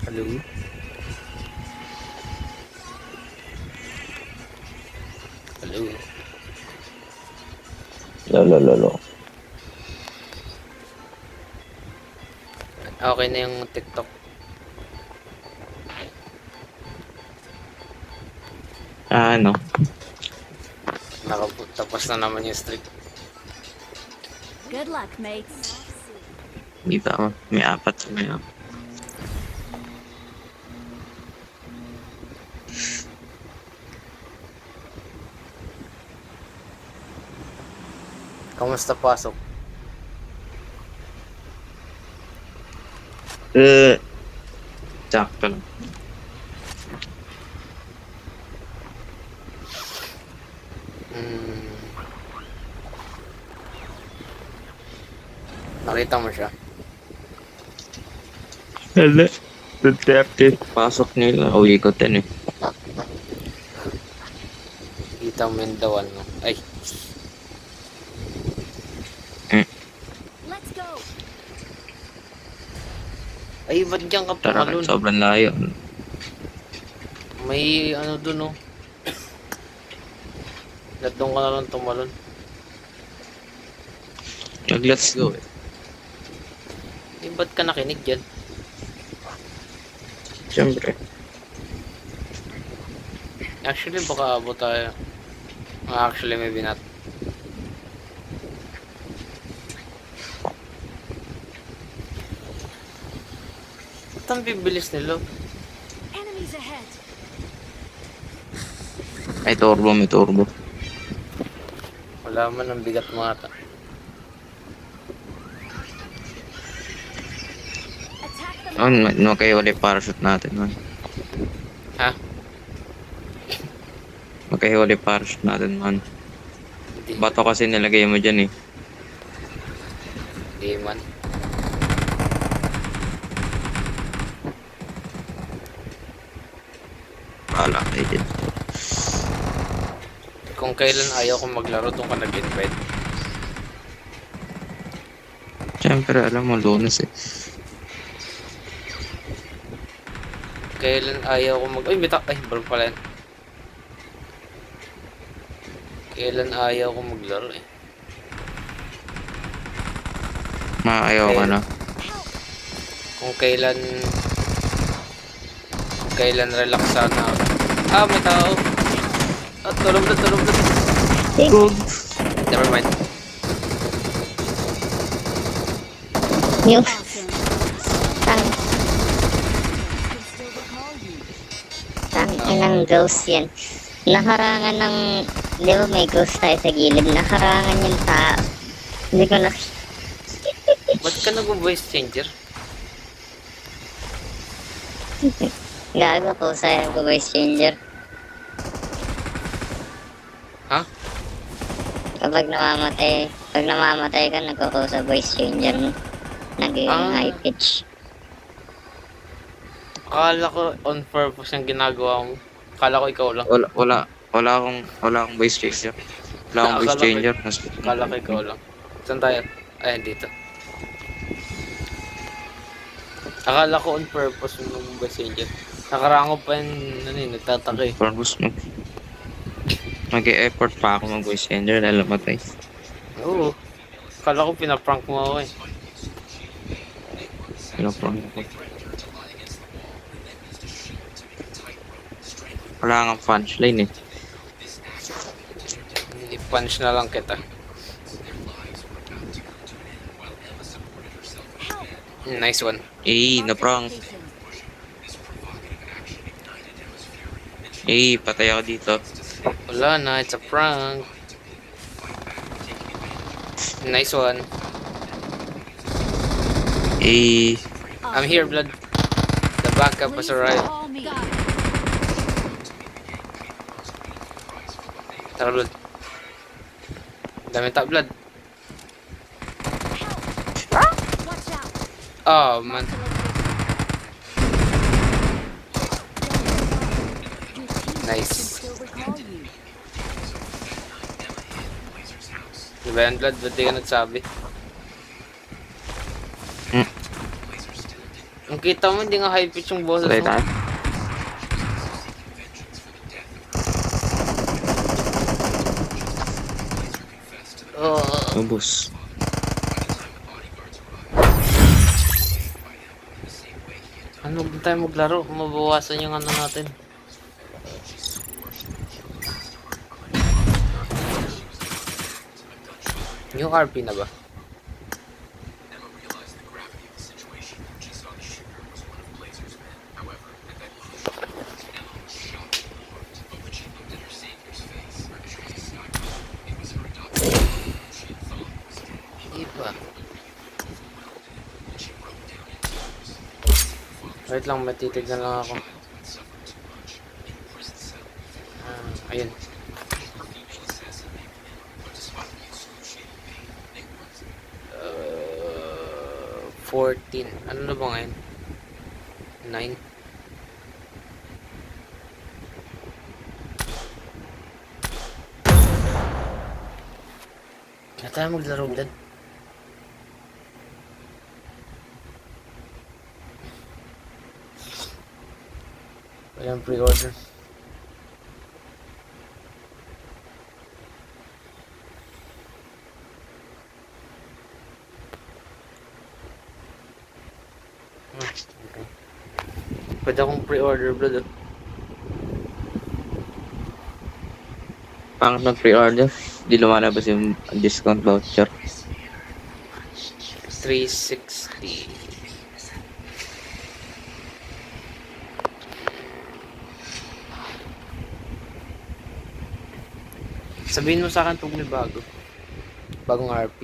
Hello? Hello? Lolo. Okay na yung TikTok. Ano? Tapos na naman yung streak. Good luck, mates. Dito ako. May apat sa may apat. Kamusta pasok? Sakto lang. Nakita mo siya? Hala. 30. Pasok nila. Uwi ko din eh. Kita mo yung dawan mo. Ay, Let's go. ay ba't diyan ka Tara, pumalun? sobrang layo. May ano dun oh. Doon ka na lang tumalon. Let's go eh. Eh, ba't ka nakinig dyan? Siyempre. Actually, baka abot tayo. Actually, maybe not. Ba't ang bibilis nila? Enemies ahead. May turbo. Wala man ang bigat mo ata. Attack them. No, kayo ulit parachute natin man. Ha? Magkahiwalay parachute natin man. Hindi. Bato kasi nilagay mo dyan eh. Hindi man. Wala kayo dyan. Kung kailan ayaw ko maglaro, doon ka nag-invite. Siyempre, alam mo, Lunes eh. Kailan ayaw ko Ay, bitak. Ay, bro pala yan. Kailan ayaw ko maglaro eh. Maayaw ka na. Kung kailan relax sana ako. Ah, may tao. Ah, tulog na. Good. Never mind. Yung Awesome. tang, Can still recall you. tang inang ghost yan. Nakarangan ng, di ba may ghost tayo sa gilid, nakarangan yung tao. Hindi ko na, Ba't ka nag-voice changer? gago ko sa voice changer. Ha? Pag namamatay ka, nagko sa voice changer mo. Nagiging high pitch. Akala ko on purpose yung ginagawa mo. Akala ko ikaw lang. Wala akong voice changer. Wala akong voice Akala ko- changer. Akala ko ikaw lang. Saan tayo? Ay, dito. Akala ko on purpose yung voice changer. Nakarango pa yun, nagtataka eh. Purpose mo. Mag-e-effort pa ako mag-voice changer dahil namatay. Oo. Akala ko pinaprank mo ako eh. Pinaprank ko. Wala kang punchline eh. I-punch na lang kita. Nice one. Na-prank. Patay ako dito. Wala na, it's a prank. Nice one. I'm here, blood. The backup has Please arrived. recall me. Tara, blood. Dami ta, blood. Watch out. Oh, man. Nice. Still recall you. Diba yan, blood? Ba't di ka nagsabi? Hmm. Nakita mo, hindi nga high pitch yung boses Try mo. tayo. Oh, Ubus. ano ba tayo maglaro? Mabawasan yung ano natin. Yung RP na ba? Hindi pa. Wait lang, matitignan lang ako. Ayun. Uh, 14. Ano na ba ngayon? 9. Kaya tayo maglaro dyan. Walang pre-order. Okay. Pwede akong pre-order, bro. Pangit ng pre-order. Di lumalabas yung discount voucher. 360. Sabihin mo sa akin pag may bago. Bagong RP.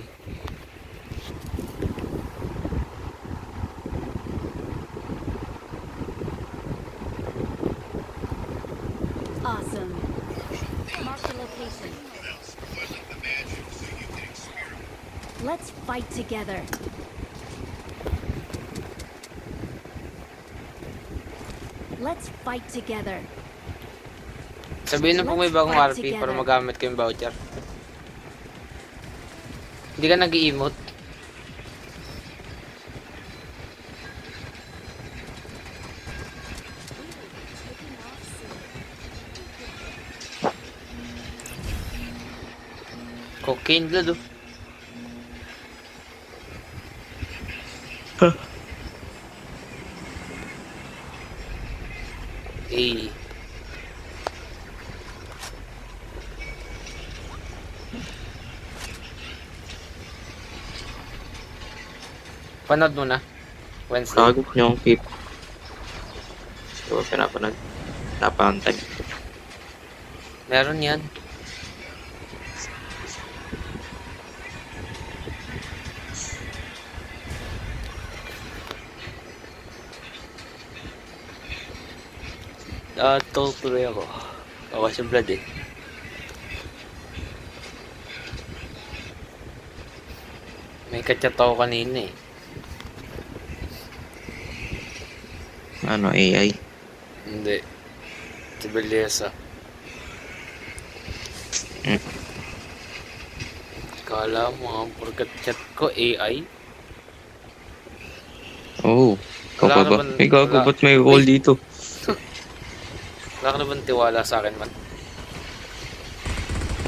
Awesome. Mark the location. Let's fight together. Let's fight together. Sabihin mo pag may bagong RP para magamit ko yung voucher. Hindi ka nag-i-emote. Cocaine blood, oh. Eh. Panood mo na. Wednesday. Nakagap niyo ang keep. So, pinapanood. Napantay. Meron yan. Tol tuloy ako. Kawas yung blood eh. May kachat ako kanina eh. Ano, AI? Hindi. Si Belleza. Kala mo ang purgat chat ko AI? Oh. Wala ka Ikaw ba? naman- Ikaw wala. ba't may wall dito? Wala ka na bang tiwala sa akin man?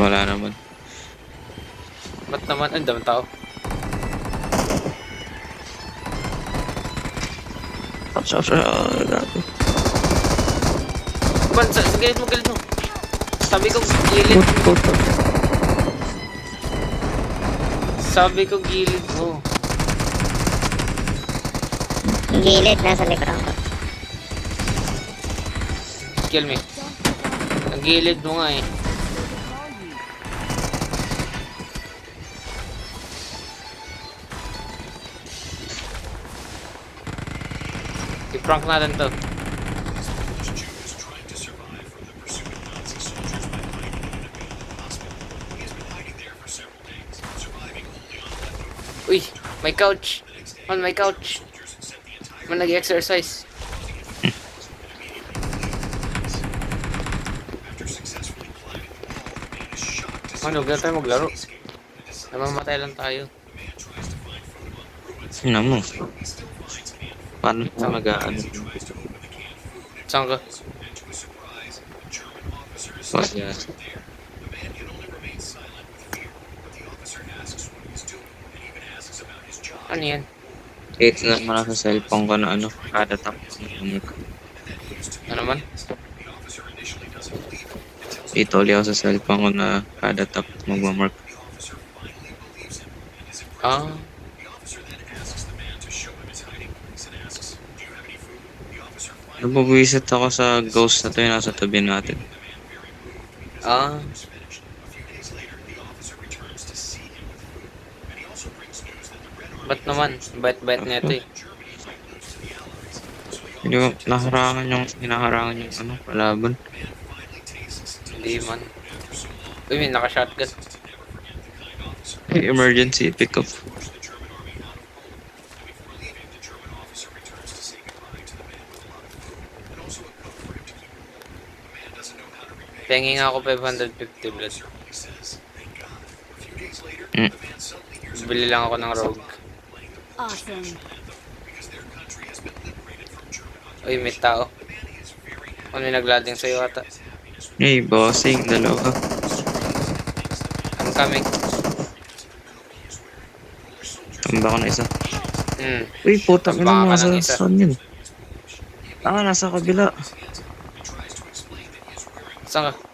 Wala naman. Ba't naman? Ang daming tao. Gago. Bansa, gilid mo, gilid mo. Sabi ko gilid. Put. Sabi ko gilid mo. Gilid, nasa likuran ko. Kill me. Ang gilid mo nga eh. I-prank natin to. Uy, my couch. On my couch. Man nag-exercise. Ano, huwag na tayo maglaro. Namamatay lang tayo. Sino mo? Paano sa mag-ano? Saan ka? Wag yan. Ano yan? It's na naman sa cellphone ko na ano, kada tap. Ano man? Ituli ako sa cellphone ko na kada tap magmamark. Ah, Nabubuisit ako sa ghost na to yung nasa tabi natin. ah. Ba't naman? Bait-bait nito eh. Hindi ko hinaharangan yung ano, palaban. Hindi man. Uy, may naka-shotgun. Emergency pick up. Pengi nga ako 550 blood. Mm. Bili lang ako ng rogue. Awesome. Uy, may tao. Ano may naglading sa'yo ata? Hey, bossing, dalawa. I'm coming. Tamba ko na isa. Uy, putang Baka ina, ka nasa ng isa. saan yun? Nasa kabila. Saan ka?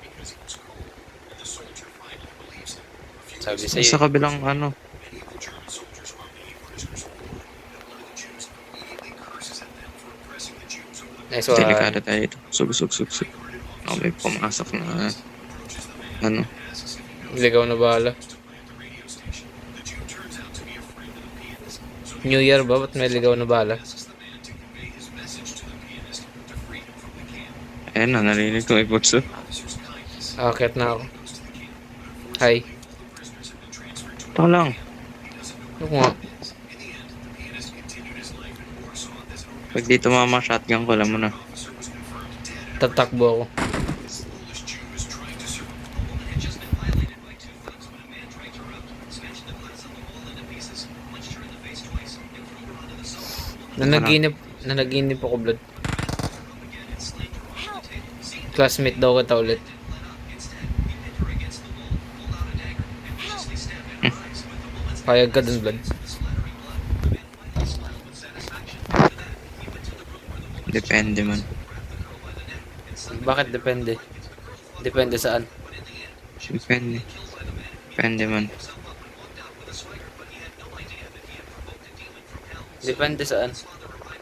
Sabi sa'yo. Sa kabilang ano. Nice one. Delikado tayo ito. Sug. Oh, may pumasok na ano. Ligaw na bahala. New Year ba? Ba't may ligaw na bala? Ayan na, narinig ko may putso. Akit na ako. Hi. Ito lang. Ako nga. Pag di tumama shotgun ko, alam mo na. Tatakbo ako. Nanaginip ako blood. Classmate daw kita ulit. Payag ka dun blood. Depende man. Bakit depende? Depende saan? Depende man. Depende saan?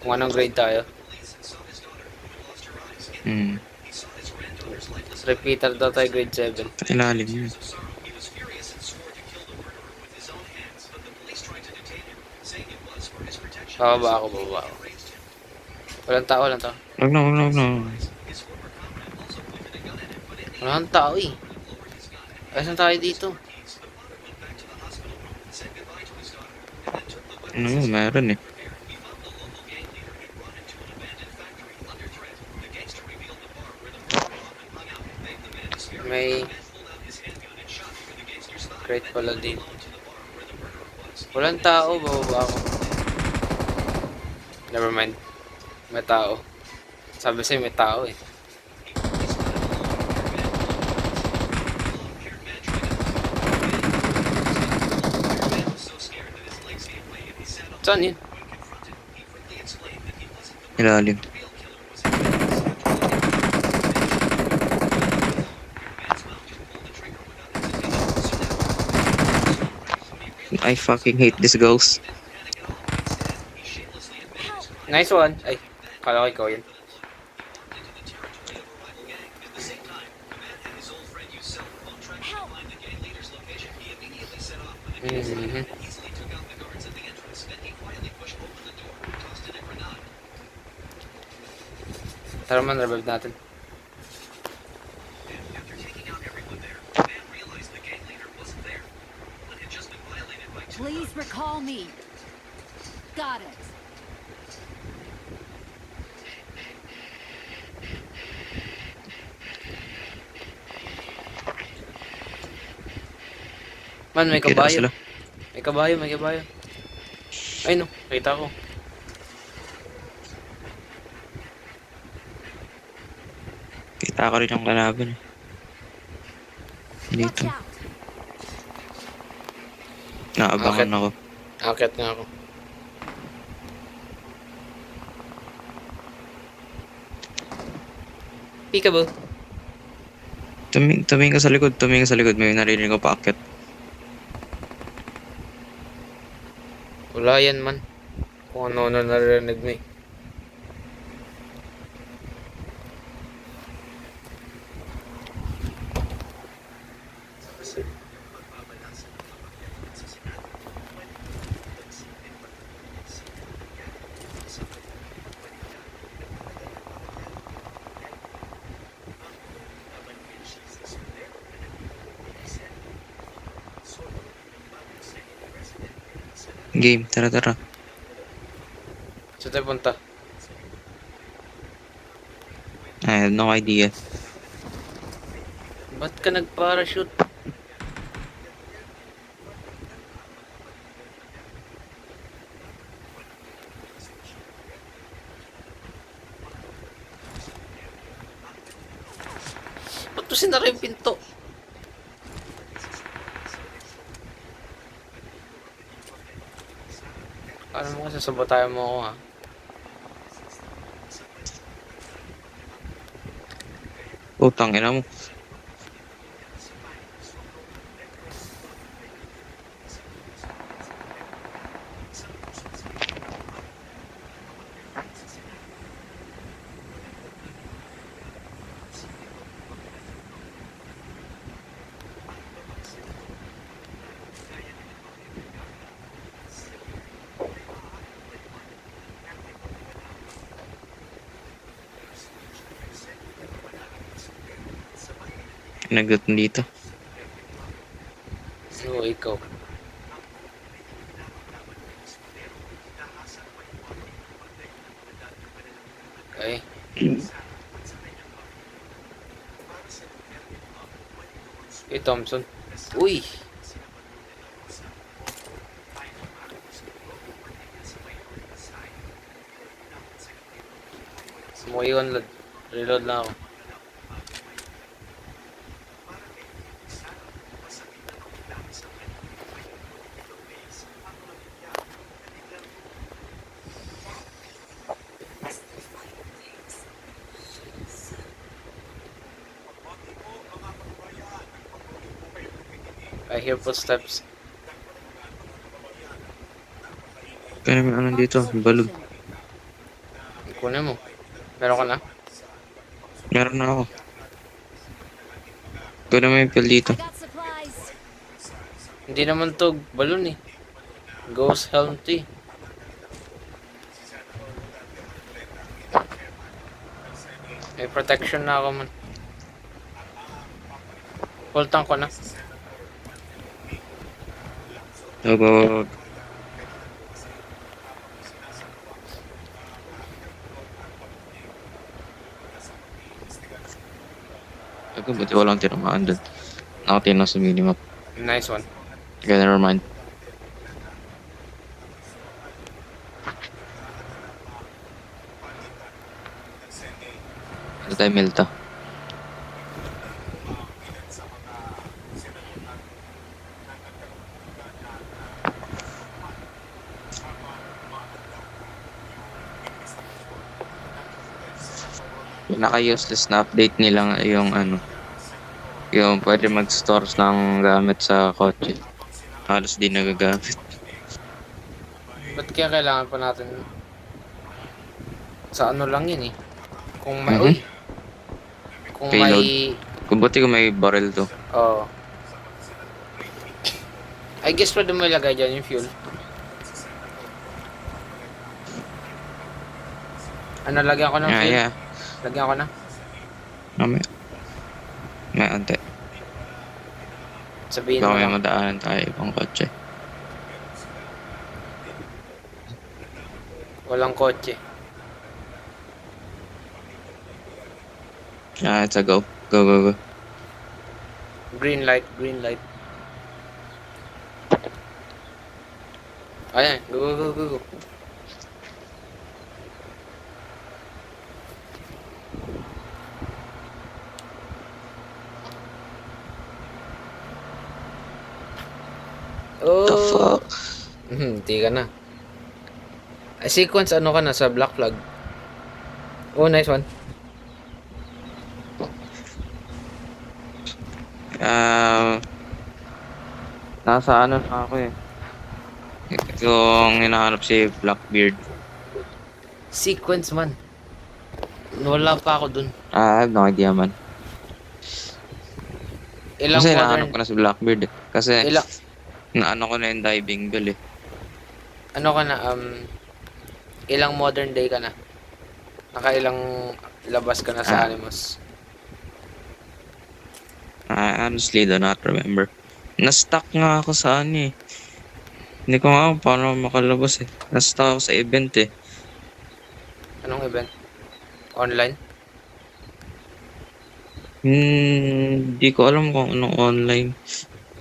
Kung anong grade tayo. Repeater daw tayo grade 7. Ilalim yun. Bababa ako. Walang tao. Wag na. Walang tao eh. Asan tayo dito? Ano mo, meron eh. May crate pala din. Walang tao, bababa ako. Never mind. May tao. Sabi sa'yo may tao eh. Saan yun? Ilalim. I fucking hate this ghost. Nice one. Ay, kala ko ikaw yun. Mhm. Tara man, revive natin. Please recall me. Got it. Man, may Kita kabayo. sila. May kabayo. Ay no, kita ko. Kita ko rin yung kalaban eh. Watch Dito. out. Naabangan ako. Akit nga ako. Peekaboo. Tumingin ka sa likod, tumingin ka sa likod. May narinig ko paakyat. Wala yan man. Kung ano na narinig mo eh. Game, tara. Saan tayo punta? I have no idea. Ba't ka nag-parachute? Ba't to sinara yung pinto? Paano mo kasi sabotayan mo ako ha? Utang ina mo. Nagot dito. So, ikaw. Okay. Thompson. Uy! Sumuiwan lang. Reload lang ako. I hear footsteps. Kaya may ano dito, balon. Kunin mo. Meron ka na? Meron na ako. Kunin mo yung pill dito. I got supplies. Hindi naman to balon eh. Ghost Helm Tea. May protection na ako man. Full tank ko na. Wag. Ako, buti walang tinamaan dun. Nakatin lang sa minimap. Nice one. Okay, never mind. Ano tayo, Milta? Pinaka-useless na update nila yung ano, yung pwede mag-store ng gamit sa kotse. Halos di nagagamit. Ba't kaya kailangan pa natin sa ano lang yun eh. Kung may... Mhm. Uy! Kung Payload. may... Kung buti kung may barrel to. Oh. I guess pwede mo ilagay dyan yung fuel. Ano, lagyan ko ng fuel? Yeah. Lagyan ko na. Mamaya. May ante. Sabihin mo Baka may lang. madaanan tayo ibang kotse. Walang kotse. It's a go. Go. Green light, green light. Ayan, go. fuck? Hindi ka na. Sequence, ano ka na sa Black Flag? Oh, nice one. Nasa ano na ako eh. Yung hinahanap si Blackbeard. Sequence man. Wala pa ako dun. I have no idea man. Ilang Kasi modern... hinahanap ko na si Blackbeard eh. Kasi Ilang... naano ko na yung diving bell eh. Ano ka na, ilang modern day ka na? Nakailang labas ka na sa Animus? I honestly do not remember. Na-stuck nga ako sa ano eh. Hindi ko nga paano makalabas eh. Na-stuck ako sa event eh. Anong event? Online? Hindi ko alam kung anong online.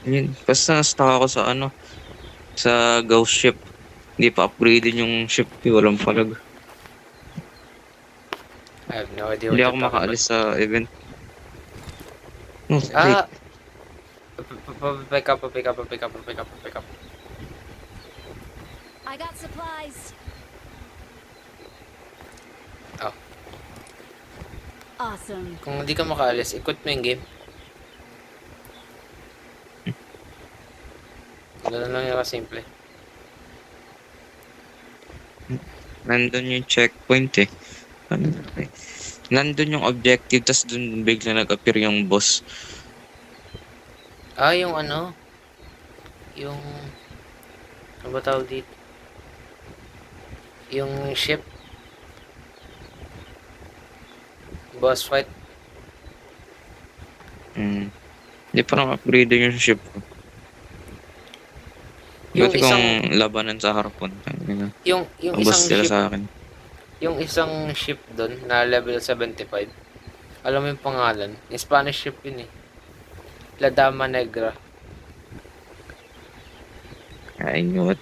Yun. Basta na-stuck ako sa ano. Sa ghost ship. Hindi pa upgraded yung ship eh. Walang palag. I have no idea Hindi what ako you're talking makaalis sa event. No, about. wait. Pick up. I got supplies. Oh. Awesome. Kung hindi ka makaalis, ikot mo yung game. Ganun lang yung kasimple. Nandun yung checkpoint eh. Ano? Nandun yung objective, tas dun bigla nag-appear yung boss. Ah, yung ano? Yung... Ano ba tawag dito? Yung ship? Boss fight? Hindi pa nang upgrade yung ship ko. Yung Buti isang... kong labanan sa harapon. Yung Ang boss isang sila ship... sa akin. Yung isang ship doon na level 75. Alam mo yung pangalan? Yung Spanish ship yun eh. La Dama Negra. I knew it.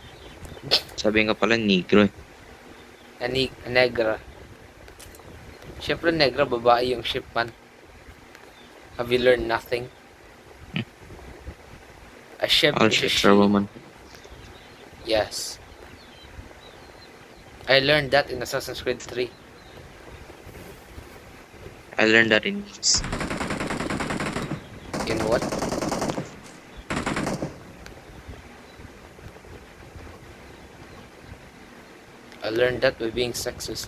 Sabi nga pala negro eh. Negra. Siyempre Negra, babae yung ship man. Have you learned nothing? A ship All is a ships she. are woman. Yes. I learned that in Assassin's Creed 3. I learned that in Nice. In what? I learned that by being sexist.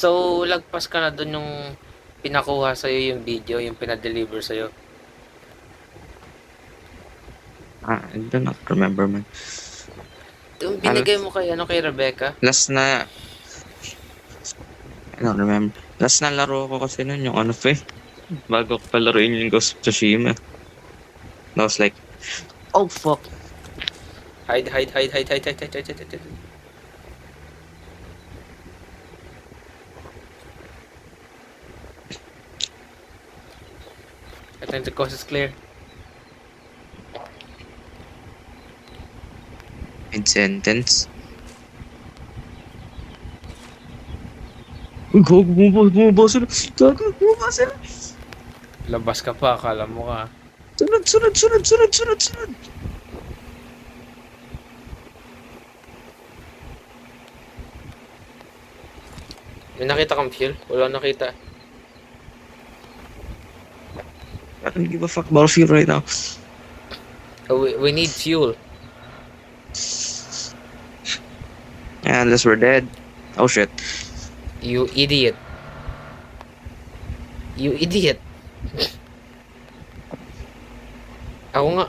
So, lagpas ka na dun yung pinakuha sa'yo yung video, yung pinadeliver sa'yo. I do not remember man. Yung binigay mo kay, kay Rebecca. Last na... I don't remember. Last na laro ko kasi nun yung ano pa eh. Bago ko palaruin yung Ghost of Tsushima. I was like, oh fuck. Hide. I think the coast is clear. Mid-sentence. Gago, bumaba sila. Gago, bumaba sila. Labas ka pa, akala mo ka. Sunod. May nakita kang fuel? Wala nakita. I don't give a fuck about fuel right now. We need fuel. Unless we're dead. Oh shit. You idiot. Ako nga.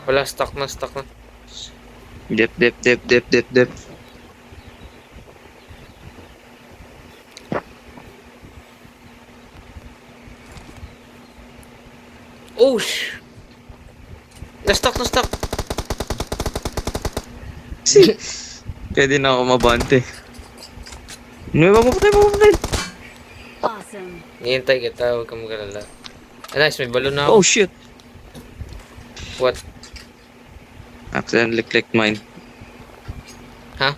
Wala, stuck na. Dip. Oh, Na-stuck. Pwede na ako mabante. May mapapatay. Awesome. Hihintay kita, huwag kang mag-alala. Ah, nice, may balon na Oh ako. shit! What? Accidentally clicked mine. Ha?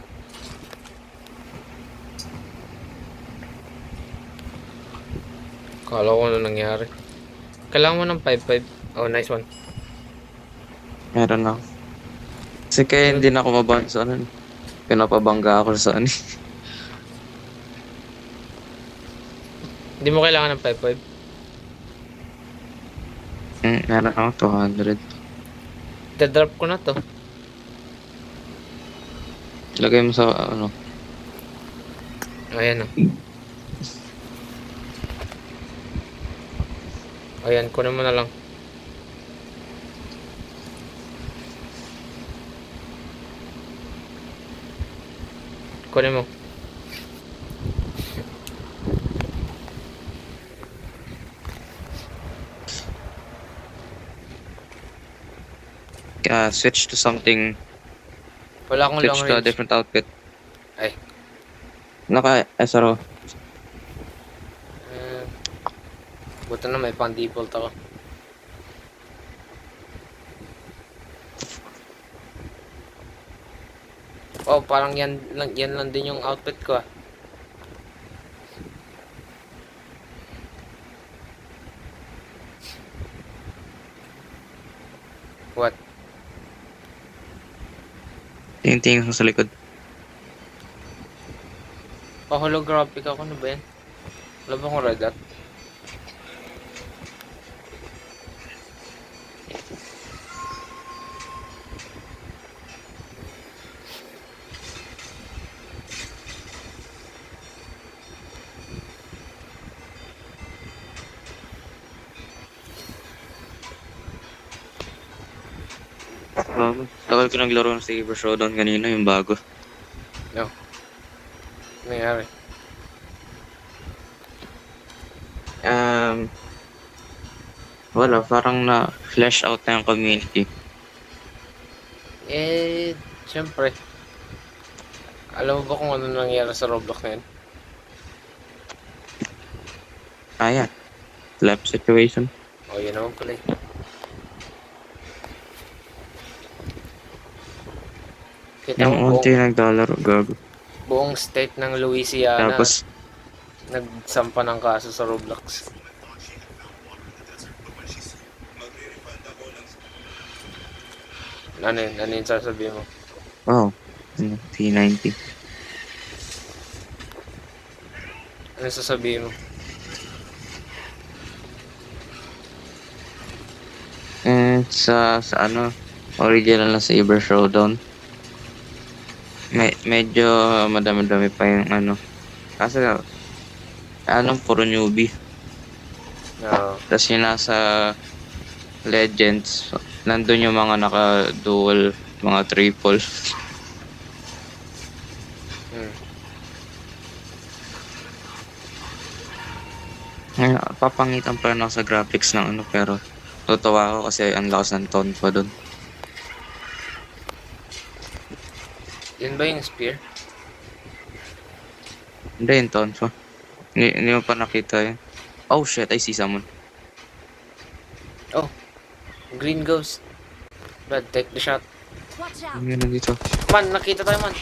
Kala ko ano nangyari. Kailangan mo ng 5-5. Oh, nice one. Meron ako. Kasi kaya hindi na ako mabante sa ano. Pinapabangga ako sa ano. Hindi mo kailangan ng 5-5. Meron ako 200. Dadrop ko na to. Lagay mo sa ano. Ayan o. Ayan, kunin mo na lang. Kunin mo. Switch to something. Wala akong long Switch to a range. different outfit. Ay. Naka SRO. Buto na may pang default ako. Oh, parang yan lang din yung outfit ko ah. What? Tingin ko sa likod. Pa-holographic ako na ba yan? Wala ba akong red dot? Bago. Tagal ko naglaro ng Saber Showdown kanina, yung bago. No. Nangyari. Wala, parang na-flesh out na yung community. Eh, syempre. Alam mo ba kung ano nangyari sa Roblox na yun? Yan. Lab situation. Oh, yun naman pala eh. Kita Yung mo unti naglalaro, gago. buong state ng Louisiana Tapos, nagsampa ng kaso sa Roblox. Ano yun? Ano yun sasabihin mo? wow. T90. Ano sasabihin mo? Sa ano, original na Saber Showdown. Medyo madami-dami pa yung ano. Kasi, puro newbie. No. Tapos yung nasa Legends, nandun yung mga naka-dual, mga triple. Hmm. Papangitan pa rin ako sa graphics ng ano, pero totoo ako kasi ang lakas ng tone pa dun. Yun ba yung spear? Hindi yung tone pa. Hindi mo pa nakita yun. Oh shit, I see someone. Oh. Green ghost. Brad, take the shot. Watch out. Ano dito? Man, nakita tayo man.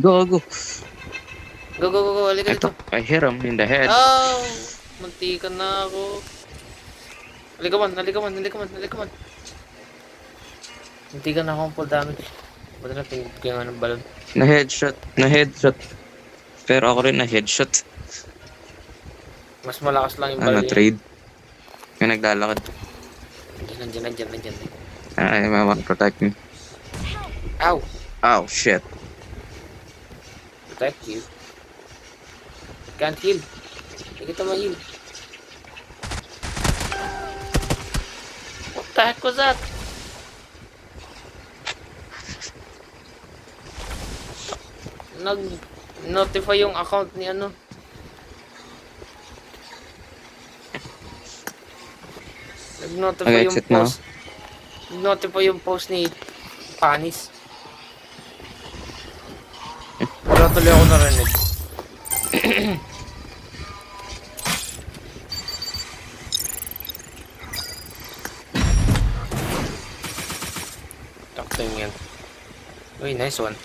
Go! Go, go, go, go. Halika Ito, dito. I hit him in the head. Oh! Muntikan na ako. Halika man, halika man, halika man, halika man. Muntikan na akong full damage. Buti na pingit ko yung anong balon. Na-headshot. Pero ako rin na-headshot. Mas malakas lang yung Ano, balon niya. trade. Yung naglalakad. Nandiyan. I want to protect me. Ow! Oh, shit. Protect you. Can't heal. Hindi kita ma-heal. What the heck was that? Nag-notify yung account ni ano. Nag-notify yung Mag-exit na post. Nag-notify yung post ni Panis. tuloy ako narinig. Takting yan. Uy, nice one.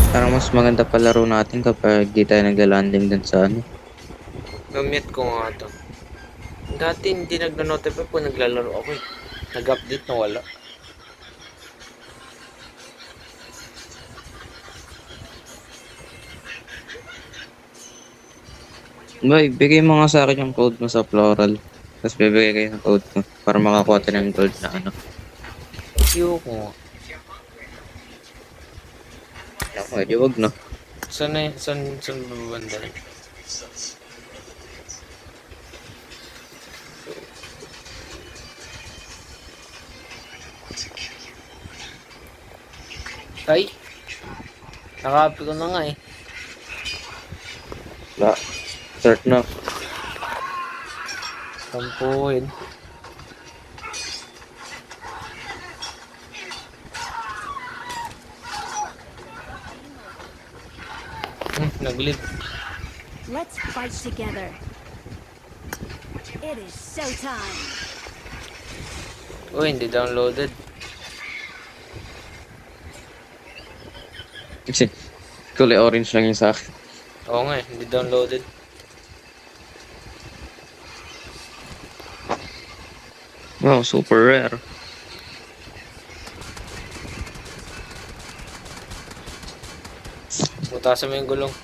Parang mas maganda palaro natin kapag di tayo nagla-landing dun sa ano. Gamit ko nga to. Dati hindi nagna-notify po naglalaro ako eh. Nag-update na wala. Boy, bigay mo nga sa akin yung code mo sa Floral. Tapos bibigay kayo ng code mo para makakuha tayo ng gold na ano. Ayoko nga. Ako, di wag no. Saan babanda? Ay! Nakapi ko na nga eh. La, start na. Tampuhin. Nag-lead. Let's fight together. It is showtime. Uy, hindi downloaded. Kasi, kulay orange lang yung sa akin. Oo nga eh, hindi downloaded. Wow, super rare. Butasan mo yung gulong.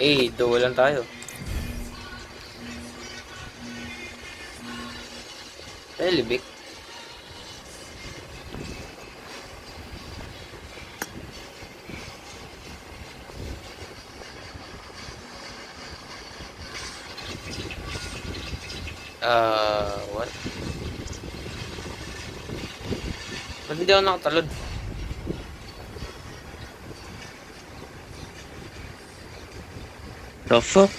Eh, duwa lang tayo. Libik. What? Ba't hindi ako nakatalon? The fuck?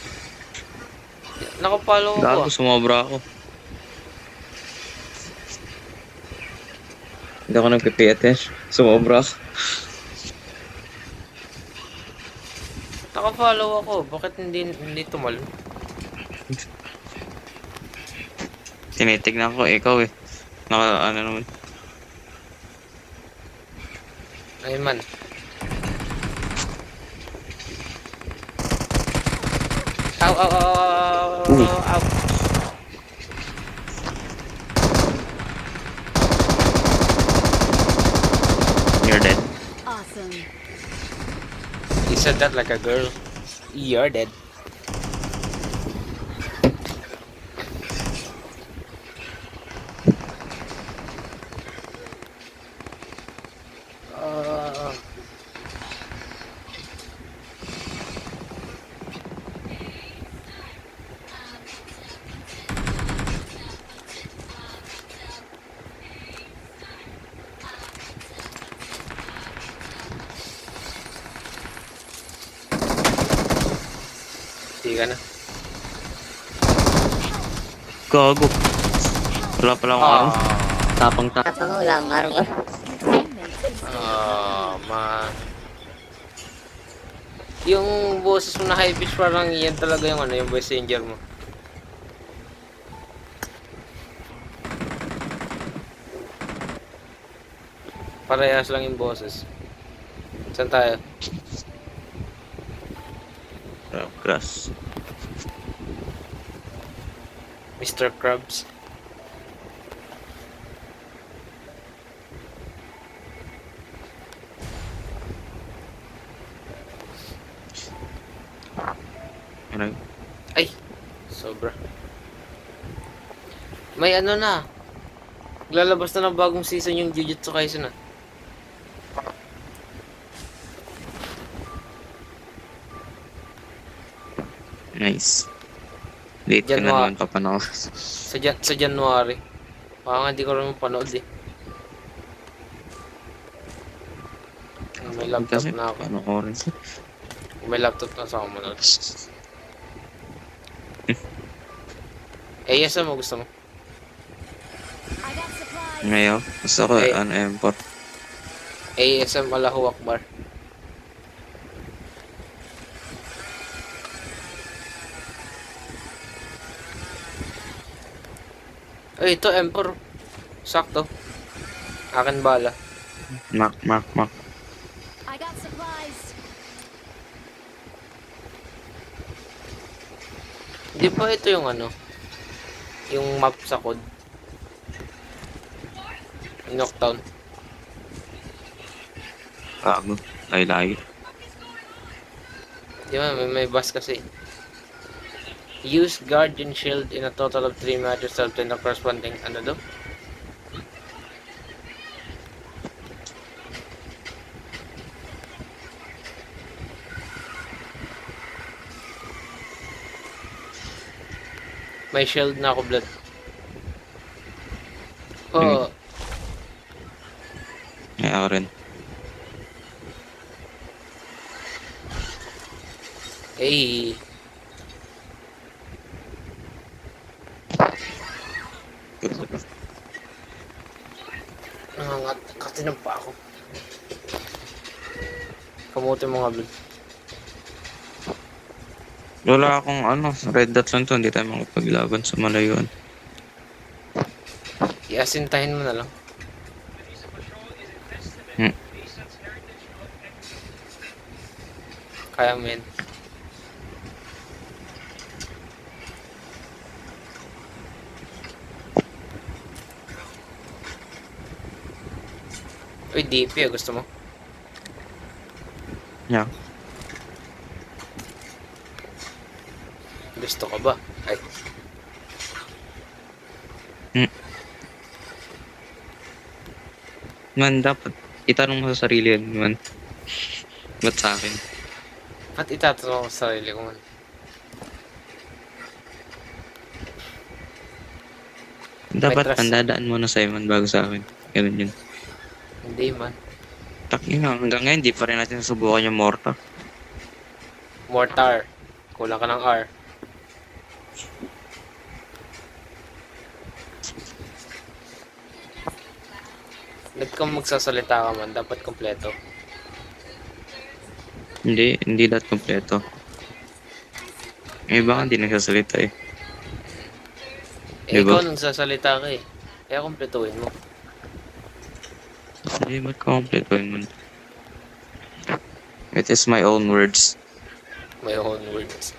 Nakapalo ako. Gago, sumobra ako. Hindi ako nagpipay attention. Sumobra ako. Nakafollow ako. Bakit hindi tumalon? Tinitignan ko, ikaw eh. Ano naman. Ay man. Ow, ow, ow, ow, ow, ow. You're dead. Awesome. You said that like a girl. You're dead. Hindi ka na. Gago. Wala pala akong arm. Tapang ta. Tapang ko lang, armor. Man. Yung boses mo na high pitch parang yan talaga yung yung messenger mo. Parehas lang yung boses. Saan tayo? Grass. Mr. Krabs. Ano? Ay! Sobra. May ano na. Lalabas na ng bagong season yung Jujutsu Kaisen na. Nice. Late ka na January. naman papanood. Sa January. Baka nga di ko rin mapanood eh. May laptop Kasi, na ako. paano ko rin. May laptop na sa ako manood. ASM mo gusto mo? I got supplies. Ngayon, gusto ko, Eh. M4. ASM Allahu Akbar. Ay, ito M4. Sakto. Akin bala. Mac. I got supplies. Di ba ito yung ano? Yung map sa code? Knockdown. Bago. Layo. Di ba? May bus kasi. Use Guardian Shield in a total of 3 matches to obtain the corresponding ano do? May shield na ako, blood. Oh, Ako rin. eh. Nangangat. Katinang pa ako. Kamuti mo nga, blood. Wala akong red dot lang to, hindi tayo makapaglaban sa malayuan. Iasintahin mo na lang. Hmm. Kaya mo yan. Uy, DP gusto mo? Yeah. Gusto ka ba? Ay, Man, dapat itanong mo sa sarili yan, man. Ba't sa akin? ba't itatanong ko sa sarili ko man? Dapat trust. pandadaan mo na sa'yo, man, bago sa akin. Ganun yun. Hindi man. Takin hanggang ngayon, di pa rin natin subukan yung Morta. Mortar. Kulang ka ng R. Kung magsasalita ka man, dapat kompleto. Hindi lahat kompleto. May iba nga hindi nagsasalita eh. Eh, Diba? ikaw nagsasalita ka eh. Kaya kompletuhin mo. Hindi, ba't kompleto yun, man? It is my own words. My own words.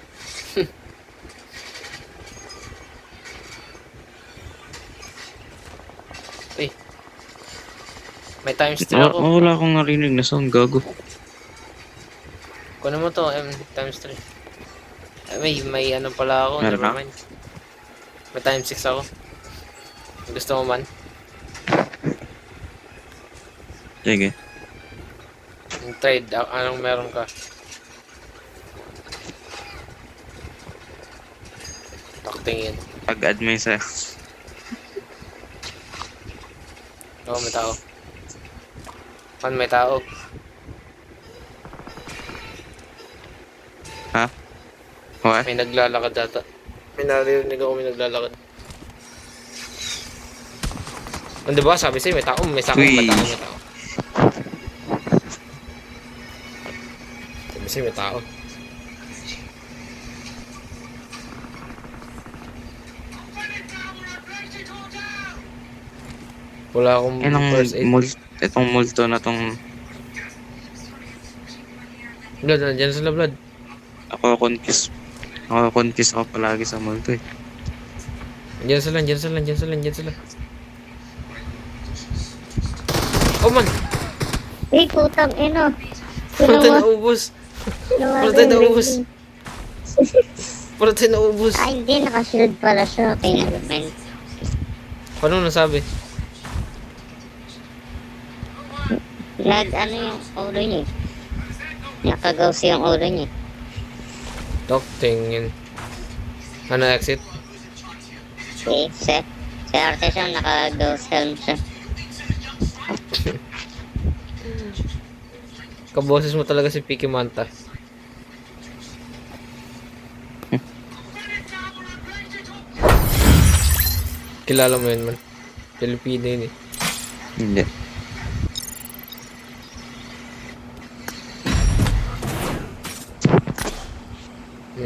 Uy. May times 3 ako. Wala akong narinig na sound, gago. Kunin mo to, M times 3. May ano pala ako, Meron never ka? mind. May times 6 ako. Gusto mo man? Sige. Yung trade, anong meron ka? Taktingin. Pag-add mo yun sa... Oo, may tao. Man, may tao. Ha? What? May naglalakad data. May naririnig ako may naglalakad. Ano ba? Sabi sa'yo, may tao. May tao, may Uy. tao, may tao. Sabi sa'yo, may tao. Wala akong first aid. Itong multo na tong... Blood, nandiyan sila, blood. Ako confuse ako palagi sa multo eh. Nandiyan sila, nandiyan sila, nandiyan sila, nandiyan sila. Oh man! Uy, putang ino. Puro tayo Sino mo? naubos. Lumaban Puro tayo naubos. rin. Puro tayo naubos. Ay, hindi. Nakashield pala siya. Okay, never mind. Paano nasabi? Ano yung ulo niya? Nakagaws yung ulo niya. Dok, tingin. Ano exit? Si Artisan naka-ghost helm siya. Kaboses mo talaga si Piki Manta. Kilala mo yun man. Pilipino yun eh. Hindi.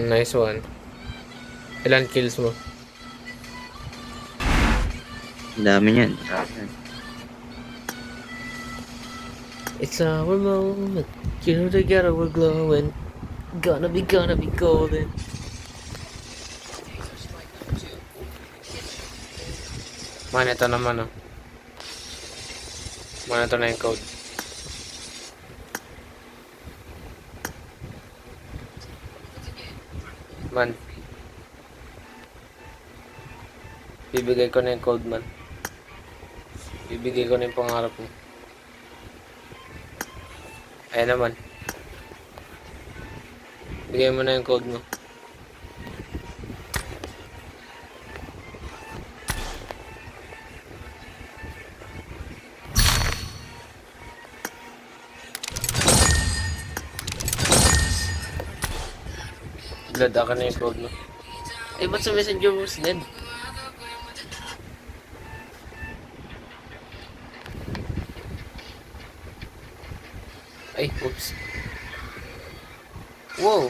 Nice one. Ilan kills mo? Dami niyan. It's our moment. You know together we're glowing. Gonna be golden. Man, ito naman oh. Man, ito na yung code. Man. Bibigay ko na yung code, man. Bibigay ko na yung pangarap mo. Ayan naman. Bigay mo na yung code mo. Blood, ako na yung code mo. Eh, ba't sa messenger mo si Ned? Ay, oops. Wow!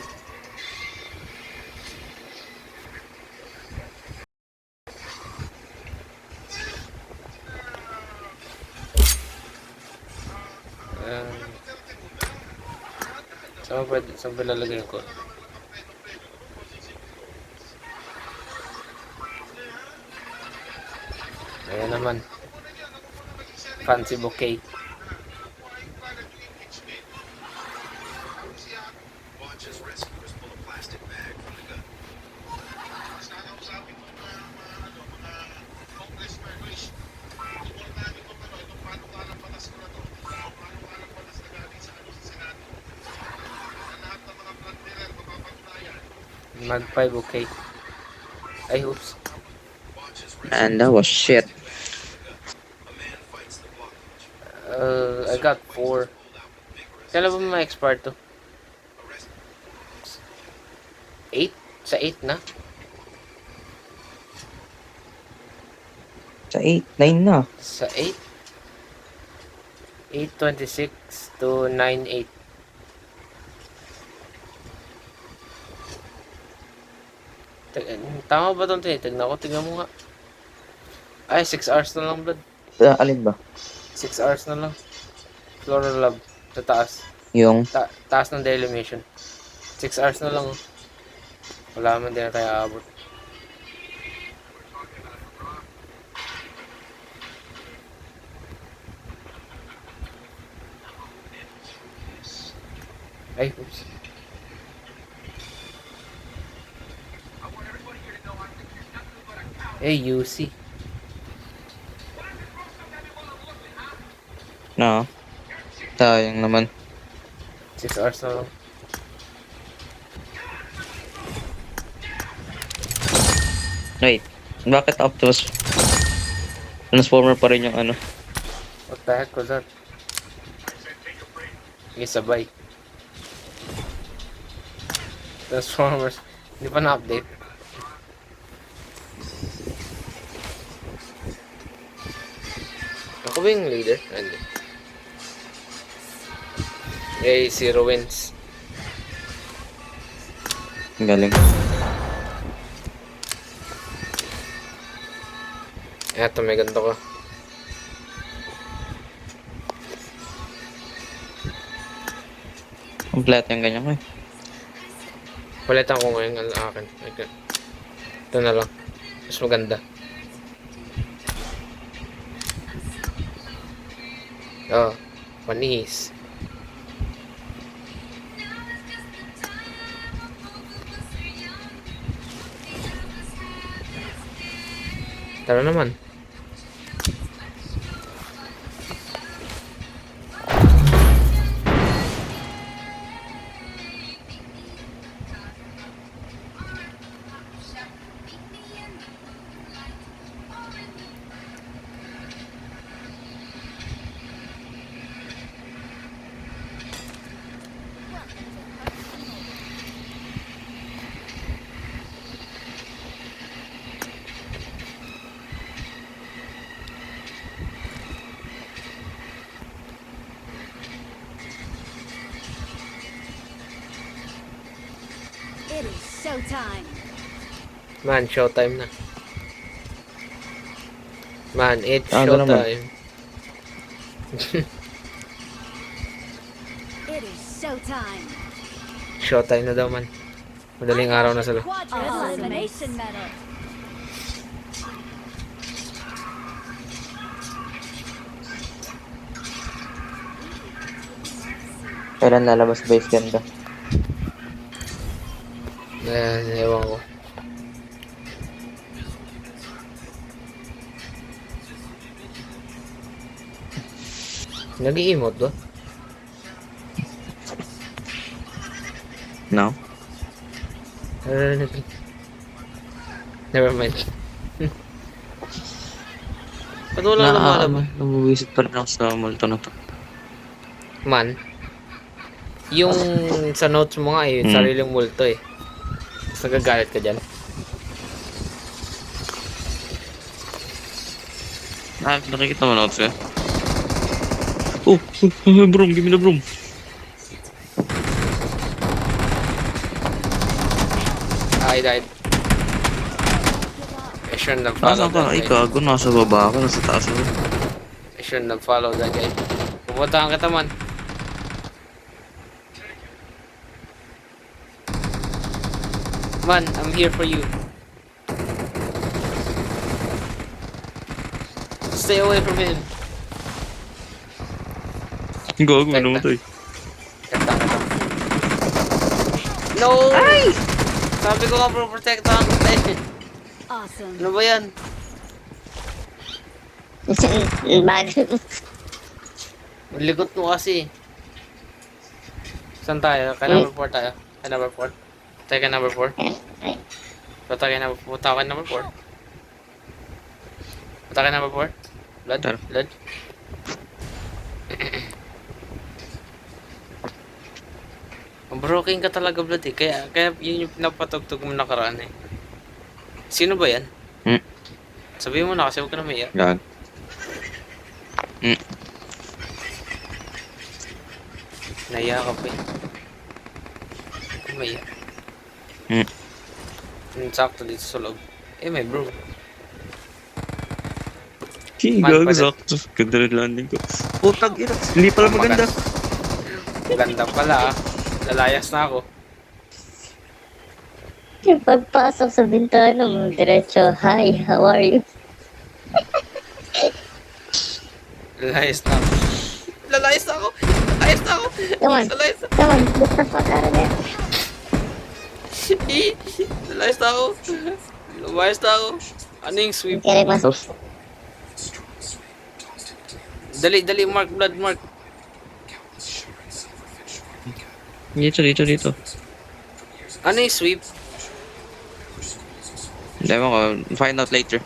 Saan ba lalagay ko? Ayan naman. Fancy bouquet. Magpie bouquet. Ay, oops. And that was shit. I got 4. Kailan ba ma-expire to? 8? Sa 8 na? Sa 8, 9 na. Sa 8? 8:26 to 9:08. Tama ba itong tinitignan ko? Tignan mo nga. Ay, 6 hours na lang, blood. Alin ba? 6 hours na lang. Floral Lab. Sa taas. Yung Taas ng daily mission. 6 hours na lang. Oh. Wala man din na tayo aabot. Ay, oops. Hey, UC. na. Sayang naman. 6 hours na lang. Wait, bakit Optimus Transformer pa rin yung ano? What the heck was that? Sige, sabay. Transformers. Hindi pa na-update. Ako ba yung leader? Hindi. Yay, 0 wins. Galing. Eto, may ganito ko. Kompleto yung ganyan ko eh. Palitan ko ngayon ang akin. Okay. Ito na lang. Mas maganda. Oh, panis. Tara naman. showtime. Man, showtime na. Man, it's Ano naman? showtime. It is showtime. Showtime na daw man. Madaling araw na sila. Quadra elimination medal. Kailan lalabas base ganda? Ewan ko. Nag-i-emote ba? No? Never mind. Ba't wala lumalabas? Nabuwisit pa rin ako sa multo na to. Man, yung sa notes mo nga eh, sariling multo eh. Tapos nagagalit ka dyan. Nakikita mo notes eh? Broom, give me the broom. I died. I shouldn't have followed Nasa ka? that Ay, guy. gago. Nasa baba ako. Nasa taas ako. I shouldn't have followed that guy. Pupuntahan kita man. Man, I'm here for you. Stay away from him. Gago, Teka. namatay. Kita. No! Ay! Sabi ko nga bro, protektahan kita eh. Awesome. Ano ba yan? Bago. Ligot mo kasi. Saan tayo? Kay number 4 tayo. Kay number 4. Tayo kay number 4. Punta kay number 4. Punta kay number 4. Punta kay number 4. Blood? Tara. Blood? Ang broken ka talaga, Blood eh. Kaya yun yung pinapatugtog mo nakaraan eh. Sino ba yan? Sabihin mo na kasi huwag ka na maiyak. Gag. Naiyak ka pa eh. Huwag ka maiyak. Sakto dito sa loob. Eh, may bro. Man, Gago, pwede. sakto. Ganda rin landing ko. Putang ina. Hindi pala maganda. Maganda pala ah. Lalayas na ako. Yung pagpasok sa bintana mo, diretso, hi, how are you? Lalayas na ako. Lalayas na ako! Lalayas na ako! Come on, Lalayas na come on, get the fuck out of there. Lalayas na ako! Lumayas na ako! Ano yung sweep? Kaya mas, Dali, dali, Mark, blood, Mark. Dito. Ano yung sweep? Ewan ko. Find out later.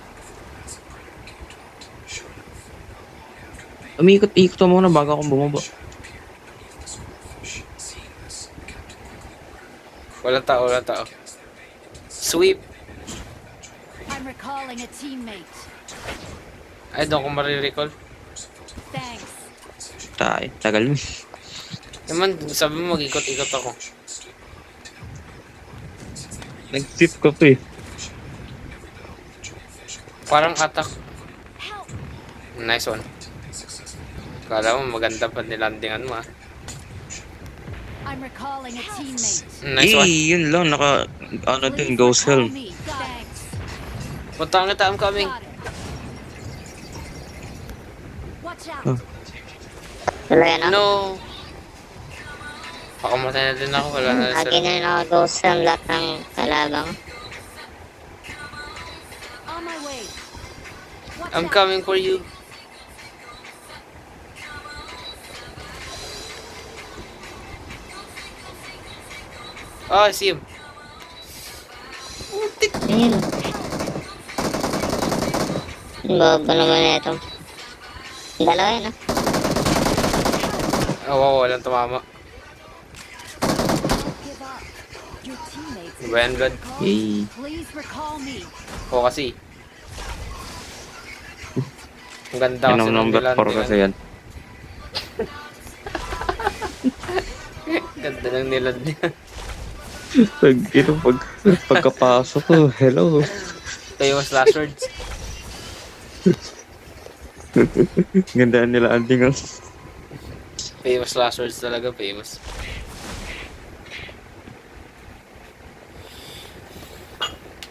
Umikot-ikot mo muna bago akong bumaba. Walang tao, walang tao. Sweep. I'm recalling a teammate. Ay, doon ko marirecall. Thanks. Tagal mo. Naman, sabi mo mag-ikot-ikot ako. Nag-tip ko pa eh. Parang attack. Help. Nice one. Kala mo maganda pa nilandingan mo ah. I'm recalling a teammate. Nice one. Yun lang. Ano din, Please Ghost recall Helm. me. Thanks. Punta kita, I'm coming. Got it. Watch out. Oh. wala na. No. Pakamatay na din ako, wala na Lagi sila. na naka-ghost sa lahat ng kalabang. On my way. Watch I'm out. coming for you. Oh, I see him. Ayun. Bobo naman na ito. Dalawa yun ah. Oh, wow, walang tumama. Don't give up. Your teammates. Ba yan, Blood? Recall Yay. me. Please recall me. Oo kasi. Ang ganda kasi Yun ang ng number 4 nilandingan. kasi yan. Ganda ng nilad niya. Pagkapasok ko, hello. Famous last words. Gandaan nila anding ang... Famous last words talaga, famous.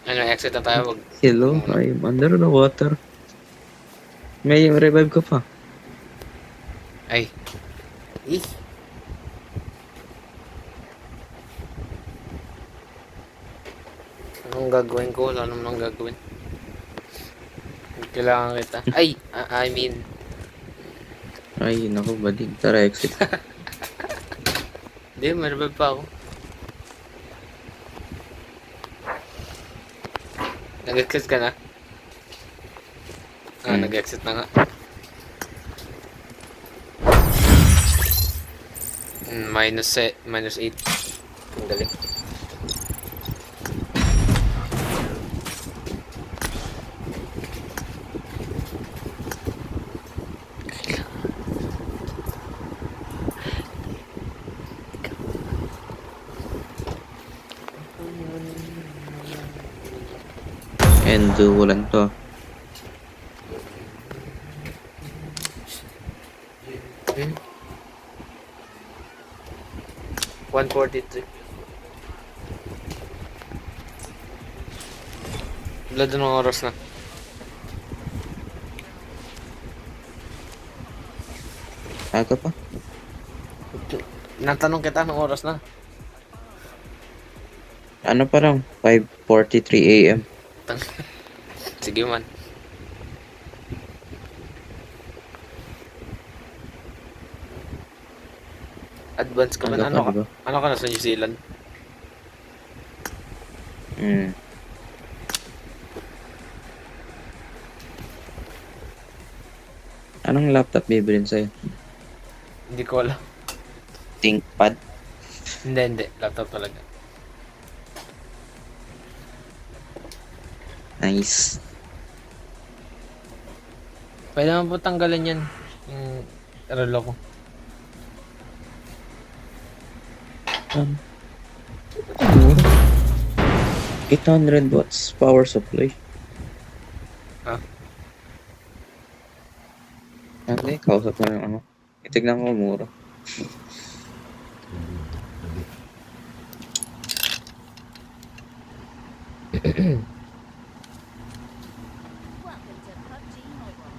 Ano, exit na tayo. Hello, I'm under the water. May revive ka pa. Ay. Eh. Anong gagawin ko? Wala naman ang gagawin. Kailangan kita. Ay! I mean... Ay, naku, badig. Tara, exit. Hindi, may revive pa ako. Nag-exit ka na? Nag-exit na nga. Minus 8. Ang galing. And walang to. Hmm? 143. Wala doon ang oras na. Aga pa? Natanong kita ng oras na. Ano pa lang? 5:43 AM. Sige man. Advance ka ba? Aga Ano pa, diba? ano ka na sa New Zealand? Anong laptop bibilin sa'yo? Hindi ko alam. ThinkPad? Hindi. Laptop talaga. Nice. Pwede naman po tanggalin yan. Yung relo ko. Um, 800 watts power supply. Ah? Hindi, kausap mo yung ano. Itignan ko mura. Welcome to PUBG Mobile.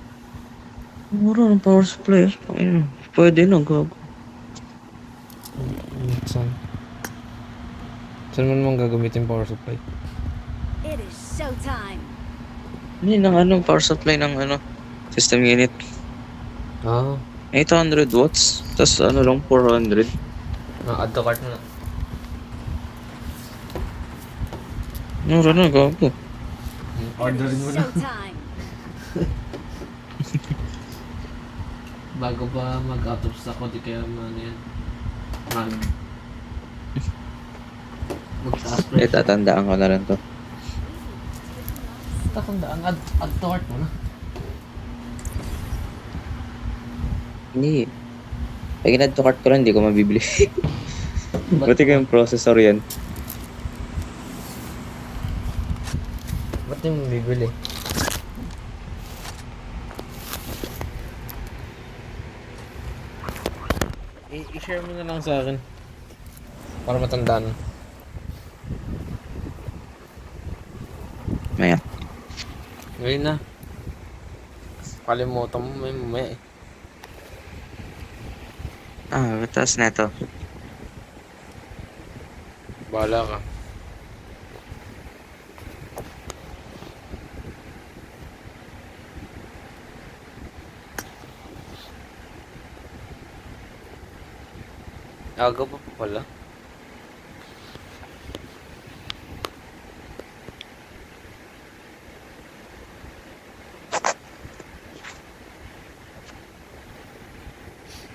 Mura ng power supply. Ayun, pwede na, gago. Saan? Saan mo naman gagamitin power supply? It is showtime. Hindi, ng ano, power supply ng ano, system unit. Ah. 800 watts. Tapos ano lang, 400. Add to cart mo na. Mura na, gago. Orderin mo na. Showtime. Bago pa mag-out of stock ko, di kaya ano yan. Magtaas Eh, tatandaan ko na rin to. Tatandaan, add to cart mo na. Hindi. Pag in-add to cart ko lang, hindi ko mabibili. Buti ko yung processor yan. Ba't yung bibili? I-share mo na lang sa akin. Para matandaan. Maya. Ngayon na. Kalimutan mo, may mamaya eh. Tapos na ito. Bahala ka. Aga pa pala.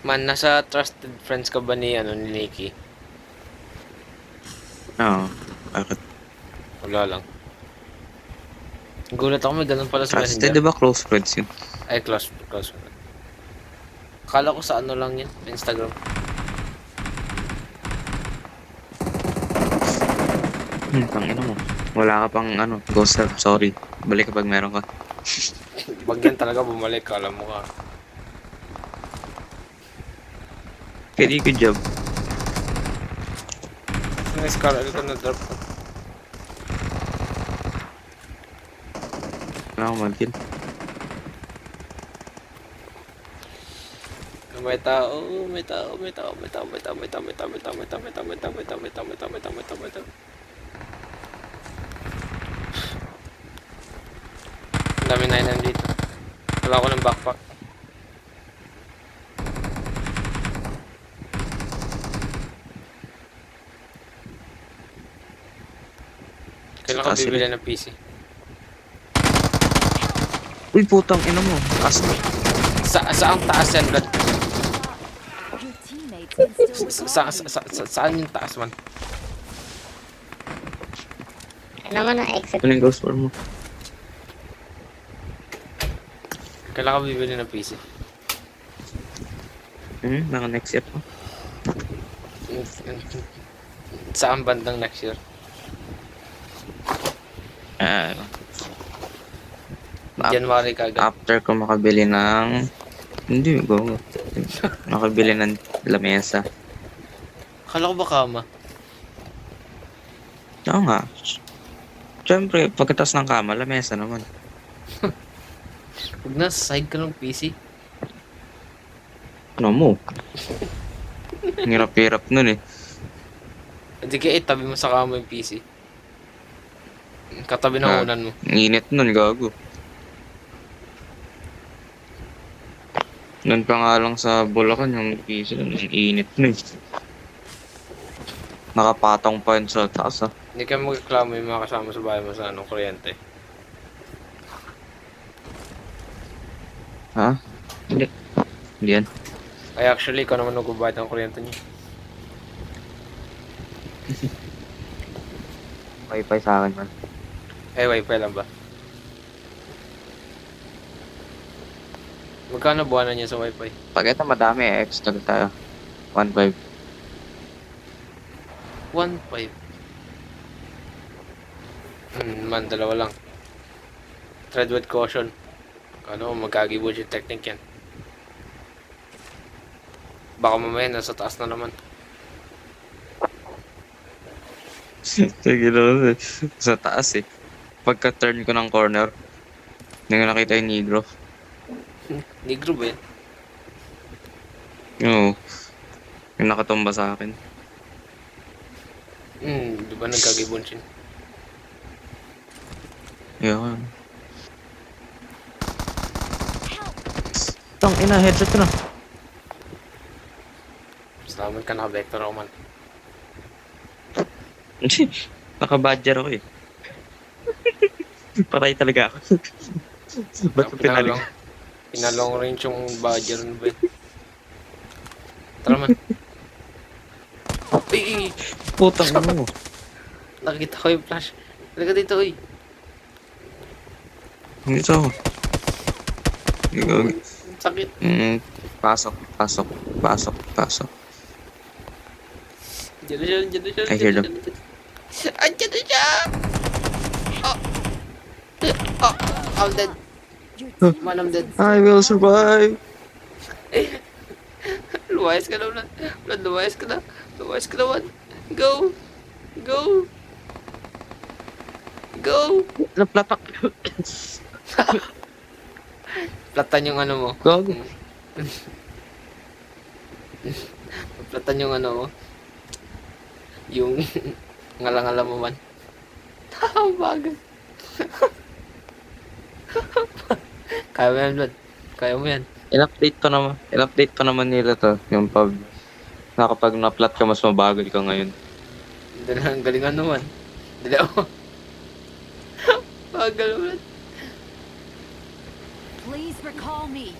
Man, nasa trusted friends ka ba ni Nikki? Oo. Bakit? Wala lang. Gulat ako, may ganun pala sa Trusted, Messenger. di ba close friends yun? Ay, close. Akala ko sa ano lang yun, Instagram. Tangina mo. Wala ka pang ano, ghost help, sorry. Balik kapag meron ka. Pag yan talaga bumalik, alam mo ka. Very good job. Nice car, ko na drop ko. Wala akong mag-kill. May tao, may tao, may tao, may tao, may tao, may tao, may tao, may tao, may tao, may tao, may tao, may tao, may tao, may tao, may tao, may tao, may tao. Ang dami na yun dito. Wala ko ng backpack. Kailan ka Taas bibili sila. ng PC? Uy, putang ina mo. Taas na. Saan taas yan, Brad? Your teammates can still recall you. Saan yung taas man? Ano man ang exit? Ano yung ghost form mo? Kailan ka bibili ng PC? Naka next year pa. Saan bandang next year? Ah, January kagad. after ko makabili ng... Hindi, go. Makabili ng lamesa. Akala ko ba kama? Oo nga. Siyempre, pagkatas ng kama, lamesa naman. Huwag na, side ka ng PC. Ano mo? Ang hirap-hirap nun eh. Hindi kaya itabi mo sa kama yung PC. Katabi ng Ah. unan mo. Ang init nun, gago. Nun pa nga lang sa Bulacan yung piso nun, ang init nun eh. Nakapatong pa yun sa taas ah. Hindi ka magreklamo yung mga kasama sa bahay mo sa kuryente. Ha? Hindi. Hindi yan. Ay actually, ikaw naman nagbabayad ng kuryente niyo. Wi-Fi sa akin man. Ay, wifi lang ba? Magkano buwanan niya sa wifi? Pag ito madami, extra tayo. 1.5. 1.5. Man, dalawa lang. Tread with caution. Ano, magkagi-budget technique yan. Baka mamaya nasa taas na naman. Sige naman eh. Sa taas eh. Pagka-turn ko ng corner, hindi ko nakita yung negro. Negro ba yan? Oo. Yung nakatumba sa akin. Di ba nagkagi-budget? Yun. Tang ina, headshot ko na. Salamat ka, naka-vector ako man. Naka-badger ako eh. Patay talaga ako. Ba't ko pinaling? Pinalong range yung badger na ba yun? Tara man. Uy! Putang ina mo. Nakikita ko yung flash. Talaga dito, uy. Dito ako. Ikaw. Sakit. Pasok, pasok, pasok, pasok. Diyan na siya, diyan na siya. I hear them. Andiyan na siya! Oh! Oh! I'm dead. Your Man, I'm dead. I will survive. Lumayas ka na, Vlad. Vlad, lumayas ka na. Lumayas ka na, man. Go! Go! Go! Naplatak. Platan yung ano mo. Gago. Platan yung ano mo. Yung ngala-ngala mo man. Ang bagal. Kaya mo yan, Vlad. Kaya mo yan. In-update pa naman nila to. Yung pag nakapag na-plat ka, mas mabagal ka ngayon. Dali ang galingan naman. Dali ako. Bagal, Vlad. Please recall me.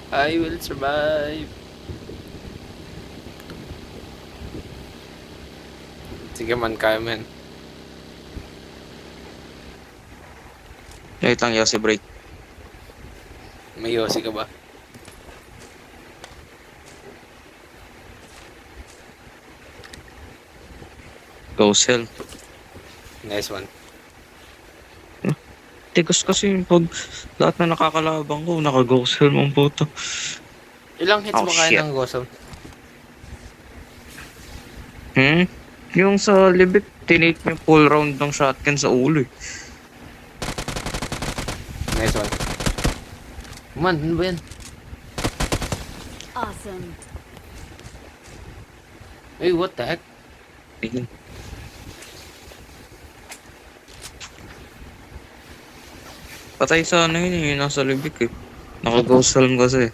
I will survive. Sige man, kaya mo yan. Wait lang, Yossi break. May yosi ka ba? Ghost Hell. Nice one. Tigas kasi pag lahat na nakakalabang ko, naka-Ghost Hell mong puto. Ilang hits Oh, mo kaya shit. ng Ghost Helm? Yung sa Libit, tinake mo yung full round ng shotgun sa ulo eh. Nice one. Man, ano ba yan? Awesome. Hey, what the heck? Ayun. Patay sa ano yun yung nasa Libik eh. Naka-Ghost Helm kasi.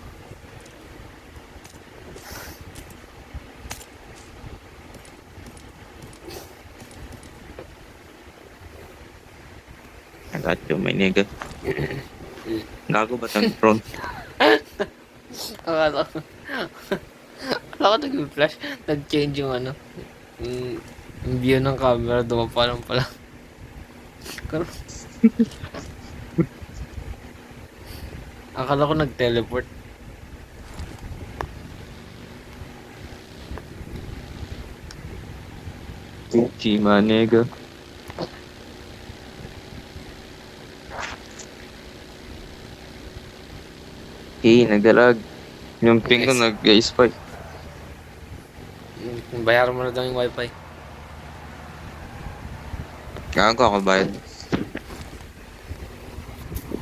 I got you, my nigga. Gago ba tang front? Akala ko. Akala ko nag-flash. Nag-change yung ano. Yung view ng camera. Dumapa lang pala. Pero- Akala ko nag-teleport. Gucci, my nigga. Nagdalag. Yung ping ko Nice. nag-spike. Bayaran mo na daw yung wifi. Gago ako bayad.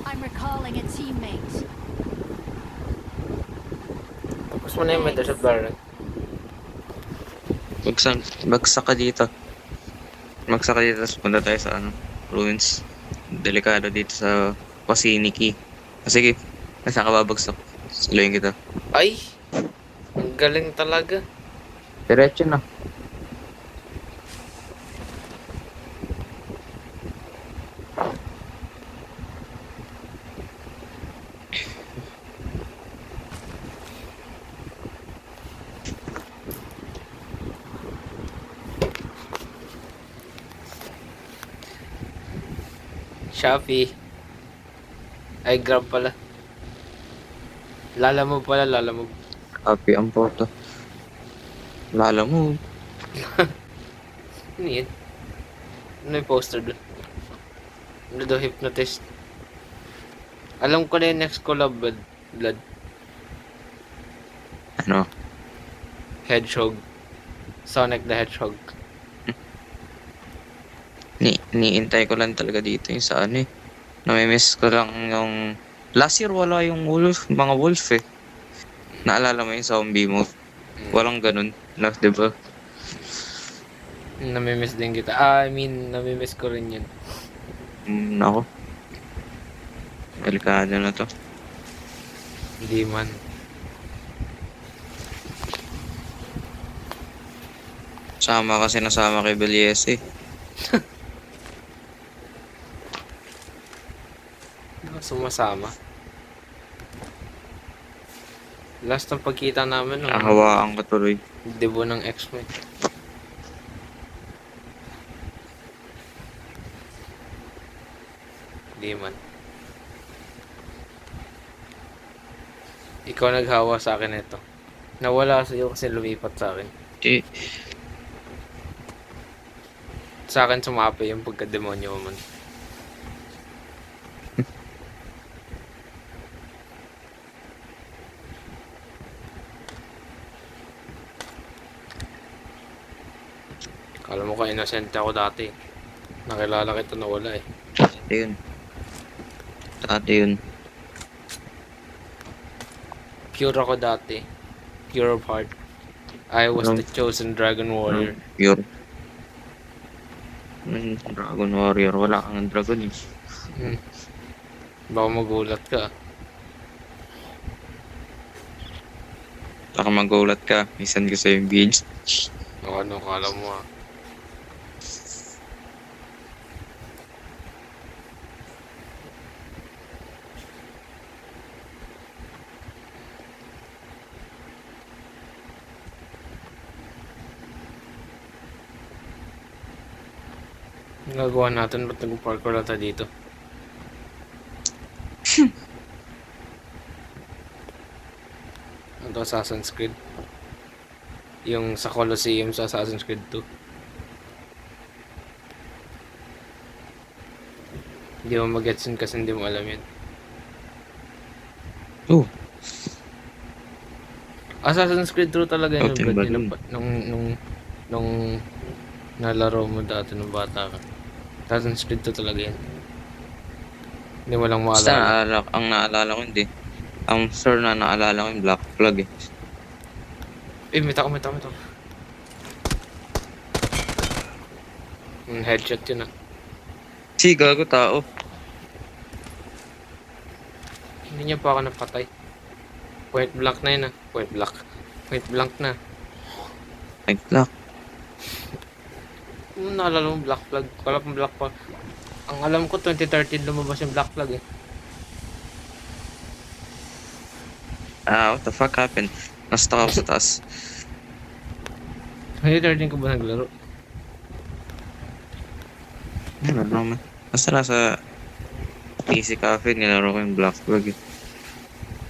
I'm recalling a teammate. Tapos mo na yung medal sa Baron. Bagsak ka dito. Magsak ka dito, tapos punta tayo sa ano, ruins. Delikado dito sa Pasiniki. Sige, nasa ka babagsak. Sulayin kita. Ay! Ang galing talaga. Diretso na. Shopee. Ay, Grab pala. Lala mo pala, lala mo. Copy ang photo. Lala mo. Ano yun? Ano yung poster doon? Ano daw, hypnotist? Alam ko na yung next collab, Blood. Ano? Hedgehog. Sonic the Hedgehog. Niintay ko lang talaga dito yung sa ano eh. Namimiss ko lang yung... Last year wala yung mga wolf eh. Naalala mo yung zombie mode? Walang ganun. Na, diba? Namimiss din kita. Namimiss ko rin yun. Ako. Delikado na to. Hindi man. Sama kasi nasama kay Belies eh. Sumasama. Last ng pagkita namin nung Hawaan ka tuloy. debo ng ex mo. Hindi man. Ikaw naghawa sa akin ito. Nawala sa iyo kasi lumipat sa akin. Eh, Sa akin sumapi yung pagka-demonyo mo man. Kala mo ka inosente ako dati. Nakilala kita nawala eh. dati yun. Dati yun. Pure ako dati. Pure of heart. I was the chosen dragon warrior. Pure. Dragon Warrior. Wala kang dragon eh. Baka magulat ka. Baka magulat ka. Isan ko sa'yo yung video. O ano, kala mo ah. Nagagawa natin, ba't nag-parkour na tayo dito? Ito, Assassin's Creed. Yung sa Colosseum sa Assassin's Creed 2. Hindi mo mag-gets yun kasi hindi mo alam yun. Oh, Assassin's Creed 2 talaga yun, Outing Brad. balloon. Nung nalaro mo dati nung bata ka. Assassin's Creed 2 talaga yan. Hindi mo lang Basta maalala. ang naalala ko hindi. Ang sure na naalala ko yung Black Flag eh. May tako. Headshot yun ah. Si gago tao. Hindi niya pa ako napatay. Point blank na yun ah. Point blank na. Ay, Black. Naalala mo Black Flag? Wala pang Black Flag. Ang alam ko 2013 lumabas yung Black Flag eh. Ah, what the fuck happened? Nasta ako sa taas. 2013 ko ba naglaro? Ano naman? Basta nasa PC Cafe, nilaro ko yung Black Flag eh.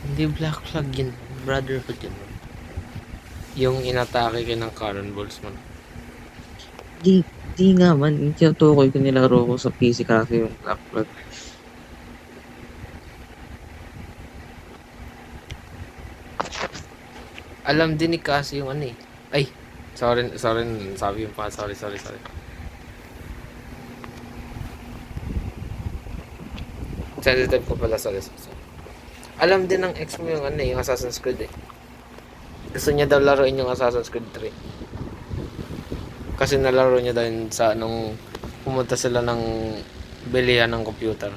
Hindi Black Flag yun. Brotherhood yun. Yung inatake ka ng cannonballs man. Di nga man, yung tinutukoy ko nilaro ko sa PC Cafe yung Black Flag. Alam din ni Cassie yung ano eh. Ay! Sorry, sabi yung pa. Sorry. Sensitive ko pala, sorry. Alam din ng ex mo yung ano eh, yung Assassin's Creed eh. Gusto niya daw laruin yung Assassin's Creed 3. Kasi nalaro niya daw yun sa nung pumunta sila ng bilihan ng computer.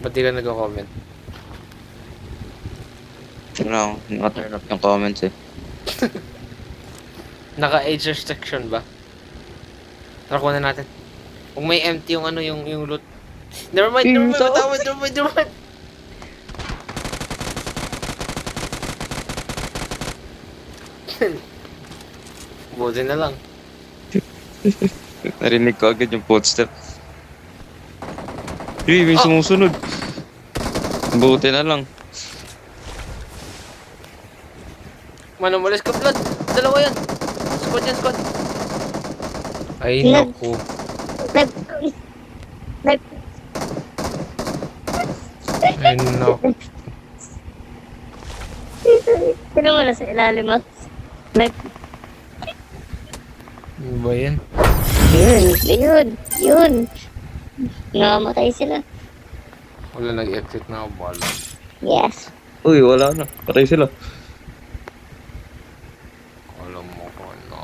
Ba't di ka nag-comment? Wala ako, naka-turn up yung comments eh. Naka-age restriction ba? Tara, kuha na natin. Kung may empty yung ano, yung loot. Never mind. Buti na lang. Narinig ko agad yung footstep. May sumusunod. Buti na lang. Mano, malis ka, Blood. Dalawa yan. Squad. Ay, Nag- naku. Ay, naku. Sino mo na sa ilalim mo? Ano ba yan? Yun. Namamatay sila. Wala, nag-exit na ako. Bala. Yes. Uy, wala na. Patay sila. Alam mo ko, ano.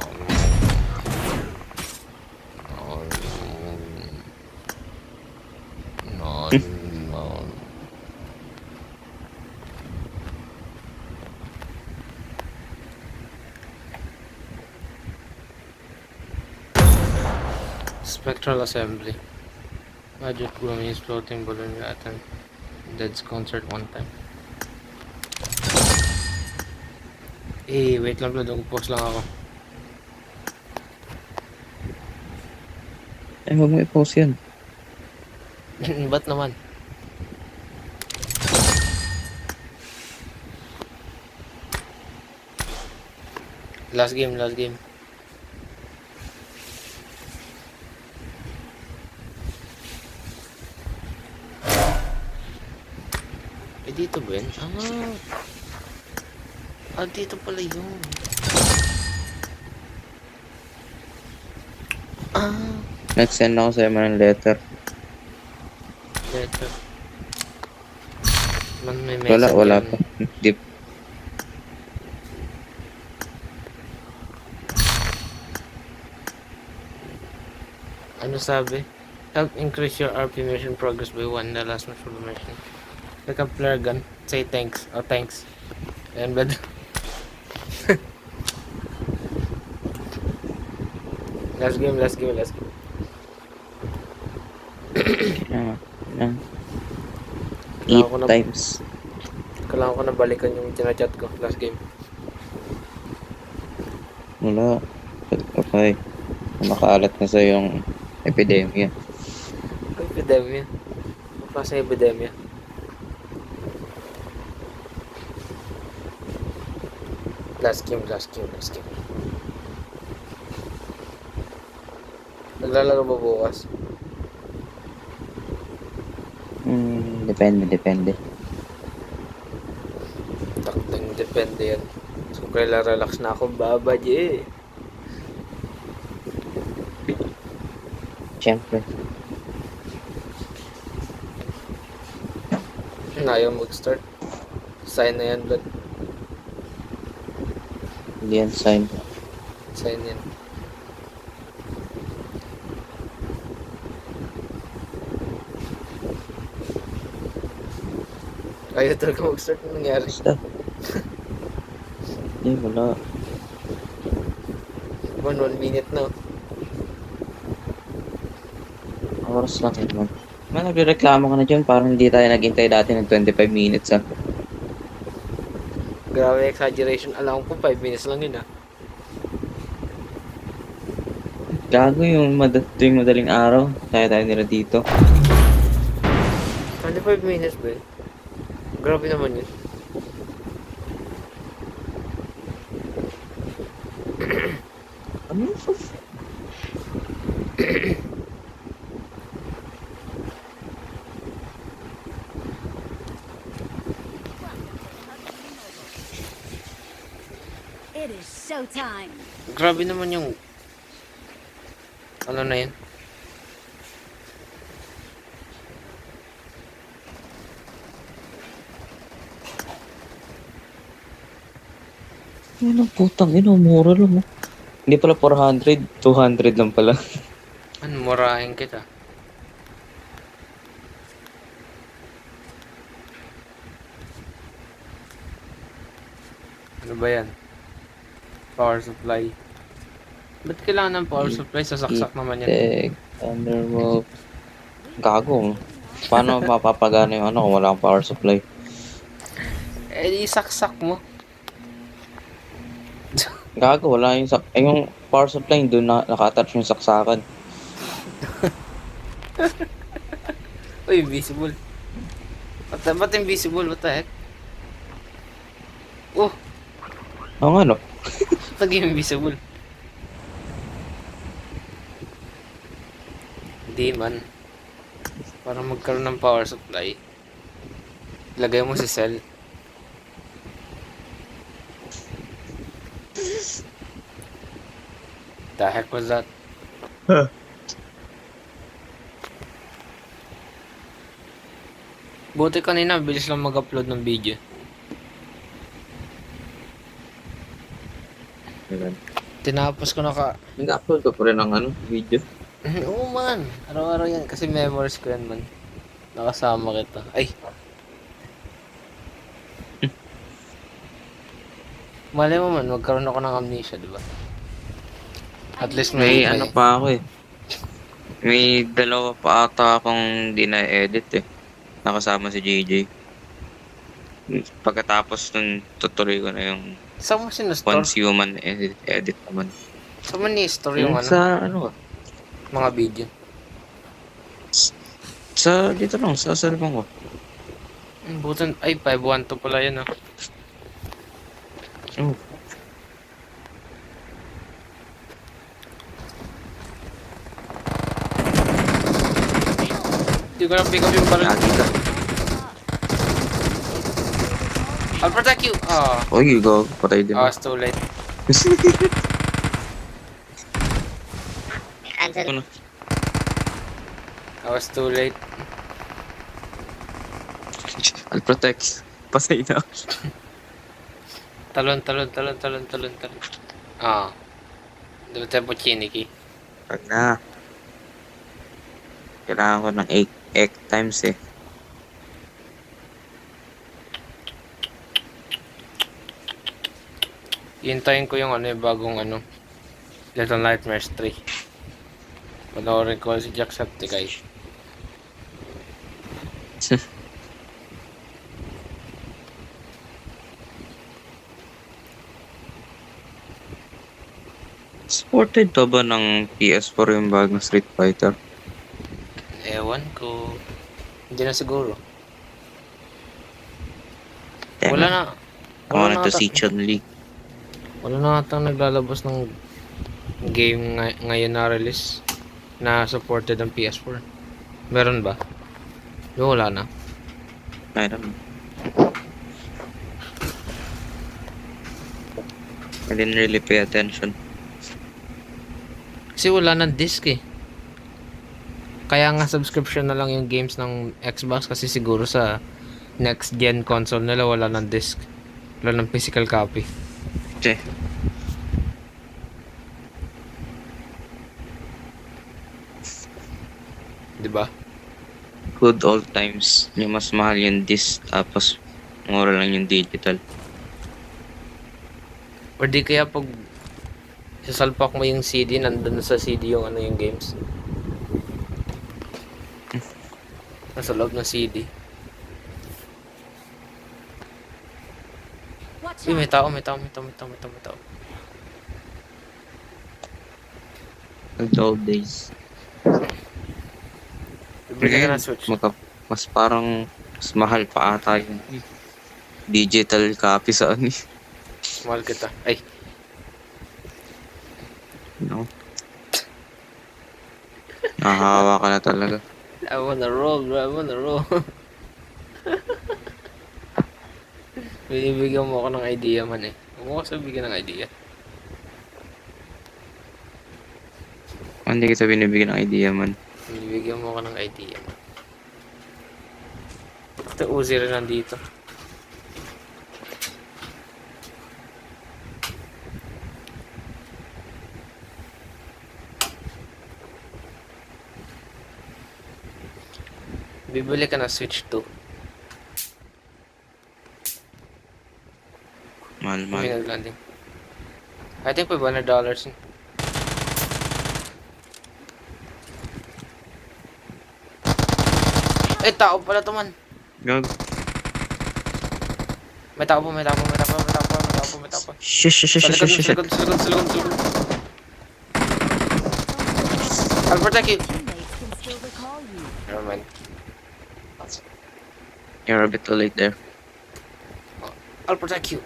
Spectral Assembly. Magic Room is floating balloon we attend Dead's concert one time. Wait lang, Blood. Pause lang ako. Ay, huwag mo i-pause yan. Ba't naman? Last game. Dito ba yun? Dito pala yun. Nag-send ako sa'yo man ng letter. Letter. May message Wala yun. pa. Deep. Ano sabi? Help increase your RP mission progress by 1 na last match for the mission. Like a flare gun. Say thanks. Oh, thanks. Ayan, Brad. Last game. Kailangan ko 8 na- times. Kailangan ko na balikan yung chinachat ko. Last game. Wala. Okay. Nakaalat na sa yung epidemya. Epidemia. Ano klase epidemia? Last game. Naglalaro ba bukas? Depende. Takting depende yan. So, kailan relax na ako, babaji. Siyempre. Ayaw mag-start. Sign na yan, blood. Hindi yan sign. Sign yan. Ayaw talaga mag-start. Anong nangyari? Basta. Hindi, wala. 1 minute na. Oras lang yun, man. Man, nagreklamo ka na dyan. Parang hindi tayo naghintay dati ng 25 minutes, ah. Grabe exaggeration. Alam ko 5 minutes lang yun, ah. Gago yung tuwing madaling araw. Tayo nila dito. 25 minutes ba eh? Grabe naman yun. Ano? It is showtime. Grabe naman yung... Ano na yun? Ano, putang ina, mura lang, oh. Hindi pala 400, 200 lang pala. Ano, murahin kita. Ano ba yan? Power supply. Ba't kailangan ng power supply? Sasaksak naman yan. Tag, thunder move. Gago. Paano mapapagana yung ano kung wala kang power supply? Eh, isaksak mo. Gago, wala yung yung power supply doon na nakatouch yung saksakan. Uy, invisible. Ba't invisible? What the heck? Oh, Oo nga, no? naging invisible. Hindi man. Para magkaroon ng power supply, lagay mo si cell. The heck was that? Buti kanina, bilis lang mag-upload ng video. Tinapos ko na ka... Nag-upload ko pa rin ng ano, video. Oo man, araw-araw yan. Kasi memories ko yan man. Nakasama kita. Ay! Malay mo man, magkaroon ako ng amnesia, di ba? At least May may... ano pa ako eh. May dalawa pa ata akong di na-edit eh. Nakasama si JJ. Pagkatapos nun, tutuloy ko na yung Saan mo sinustore? once human edit naman. Saan mo ni-store yung Yung ano? sa ano ba? Mga video. Sa dito lang, sa cellphone ko. Butan... Ay, 512 pala yun, ah. Oh. Hindi ko na pick up yung baril. Lagi ka. I'll protect you! Ah, Uy, go. Patay din. it's too late. Answer. Ano? I was too late. I'll protect. Pasay na. Talon. Ah. Dito tayo po chiniki. Pag na. Kailangan ko ng 8 times eh. Hintayin ko yung ano, yung bagong ano. Little Nightmares 3. Panoorin ko si Jacksepticeye. Supported pa ba ng PS4 yung bagong Street Fighter? Ewan ko. Hindi na siguro. Damn Wala it. na. I wanted to see Chun-Li. Wala na atang naglalabas ng game ngayon na release. na supported ang PS4. Meron ba? Yung wala na. I don't know. I didn't really pay attention. Kasi wala ng disc eh. Kaya nga subscription na lang yung games ng Xbox kasi siguro sa next gen console nila wala ng disc. Wala ng physical copy. Okay. Di ba? Good old times. Yung mas mahal yung disc, tapos mura lang yung digital. Or di kaya pag sasalpak mo yung CD, nandun sa CD yung ano yung games. Nasa loob ng CD. Watch Uy, may out! tao, may tao, may tao, may tao, may tao, may tao. The old days. Bigyan ka na Switch. Mas parang mas mahal pa ata yung digital copy sa ano. Mahal kita. Ay, No? Nahahawa ka na talaga. I wanna roll, bro. I wanna roll. Binibigyan mo ako ng idea man eh. Huwag mo kasi bigyan ng idea. Hindi kita binibigyan ng idea man. Binibigyan mo ako ng idea man. Ito Uzi rin nandito. Bibili ka na Switch 2. Mahal, May mahal. nag-landing. I think $500. Eh, tao pala to man. Gag. May tao po, may tao po, may tao po, may tao po, may tao po, may tao po. Shit. Sa likod, sa likod, sa likod, sa likod, sa likod. I'll protect you. Teammates can still recall you. Never mind. You're a bit too late there. I'll protect you.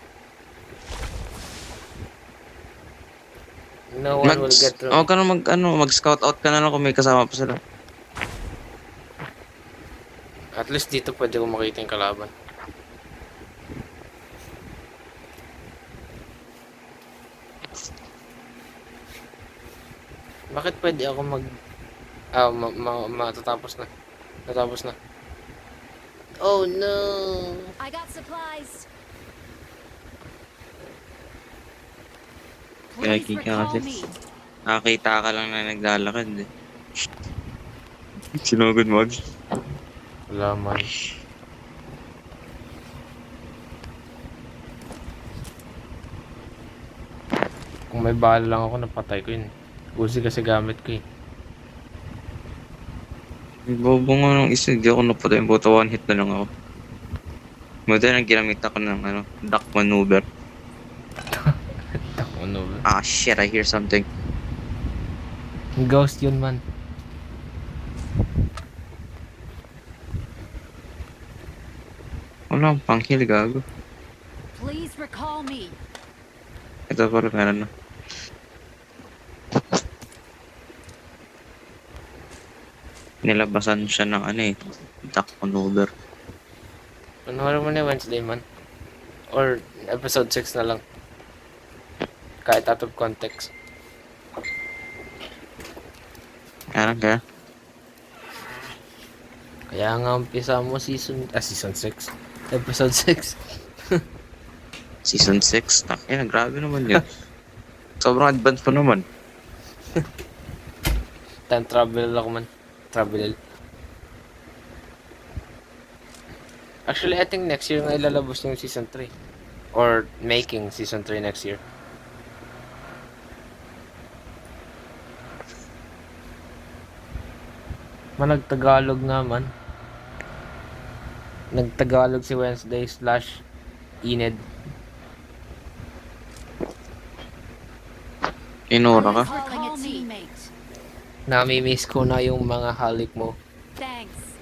No one will get through. ka na mag-scout out ka na lang kung may kasama pa sila. At least dito pwede ko makita yung kalaban. Bakit pwede ako mag... matatapos na. Natapos na. Oh no! I got supplies. Kaya Please kika recall kasi. me. Nakakita ka lang na naglalakad eh. Sinugod mo. Wala man. Kung may bala lang ako, napatay ko yun. Uzi kasi gamit ko eh. Bobo nga nung isa, hindi ako napatay. Buta one hit na lang ako. Buti nang ginamit ako ng duck maneuver. Ano ba? Ah shit, I hear something. Ghost yun man. Wala akong panghil, gago. Please recall me. Ito pala meron na. Nilabasan siya ng duck maneuver. Panoorin mo na Wednesday man. Or episode 6 na lang. Kahit out of context. Kaya. Kaya nga umpisa mo season 6. Episode 6. Season 6. Takin, grabe naman yun. Sobrang advanced pa naman. Time travel ako man. Travel. Actually, I think next year nga ilalabas yung season 3. Or making season 3 next year. Nagtagalog nga man. Nagtagalog si Wednesday / Ened. Inura ka? Calling a teammate. Namimiss ko na yung mga halik mo. Thanks.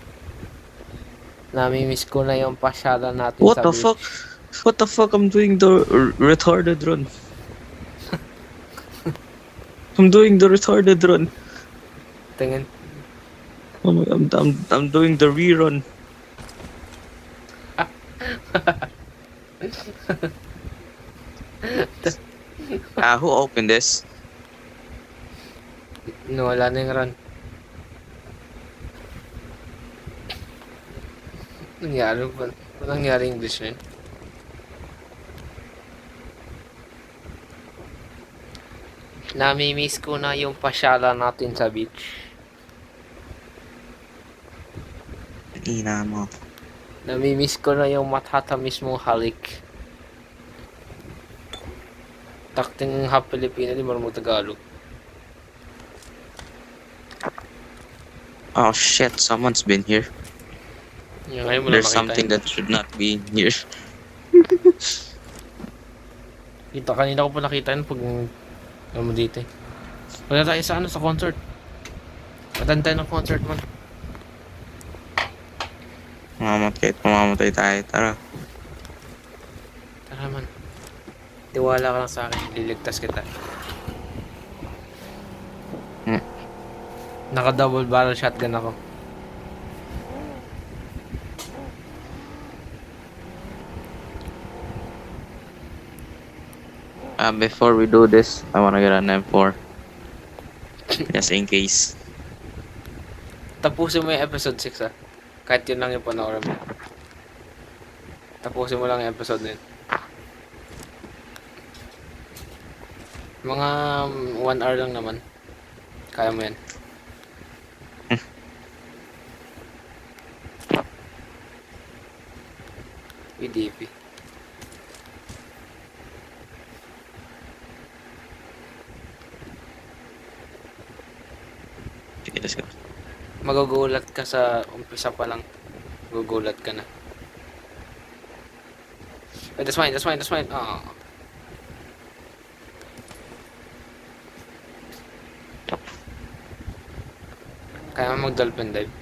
Namimiss ko na yung pasyala natin What sa the beach. fuck? What the fuck? I'm doing the retarded run. I'm doing the retarded run. Tingin. Oh my, I'm doing the rerun. Who opened this? No, wala na yung run. Nangyari ba? Walang nangyari English na yun. Nami-miss ko na yung pasyala natin sa beach. Ina mo. Nami-miss ko na yung matatamis mong halik. Takting half Pilipino, di marunong Tagalog. Oh shit, someone's been here. Yung ngayon mo lang There's nakita something yun. that should not be in here. Kanina ko pa nakita yun pag mo dito eh. Wala tayo sa sa concert. Matantay ng concert man. Mamamatay tayo. Tara. Tara man. Tiwala ka lang sa akin, liligtas kita. Naka double barrel shotgun ako. Before we do this, I wanna get an M4. Just in case. Tapusin mo yung episode 6 ah. Kahit yun lang yung panoorin mo. Tapusin mo lang yung episode na yun. Mga 1 hour lang naman. Kaya mo yan. EDP. Okay, let's go. Magugulat ka sa umpisa pa lang. Magugulat ka na. Wait, that's fine, that's fine, that's fine. Ah. Kaya mo mag-dolphin dive.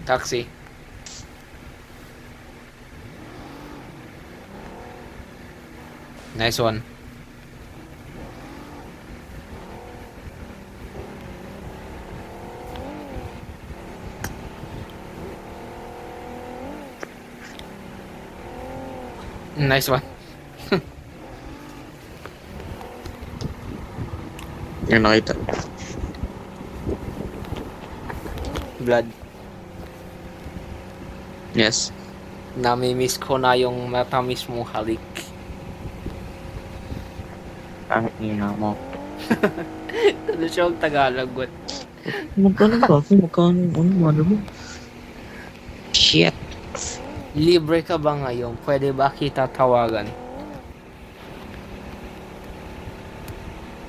Taxi. Nice one. Nice one. Yung nakita. Blood. Yes. Nami-miss ko na yung matamis mong halik. Ang ina mo. Ano siya ang Tagalog? What? Magkano ba? Magkano? Ano mo? Shit. Libre ka ba ngayon? Pwede ba kita tawagan?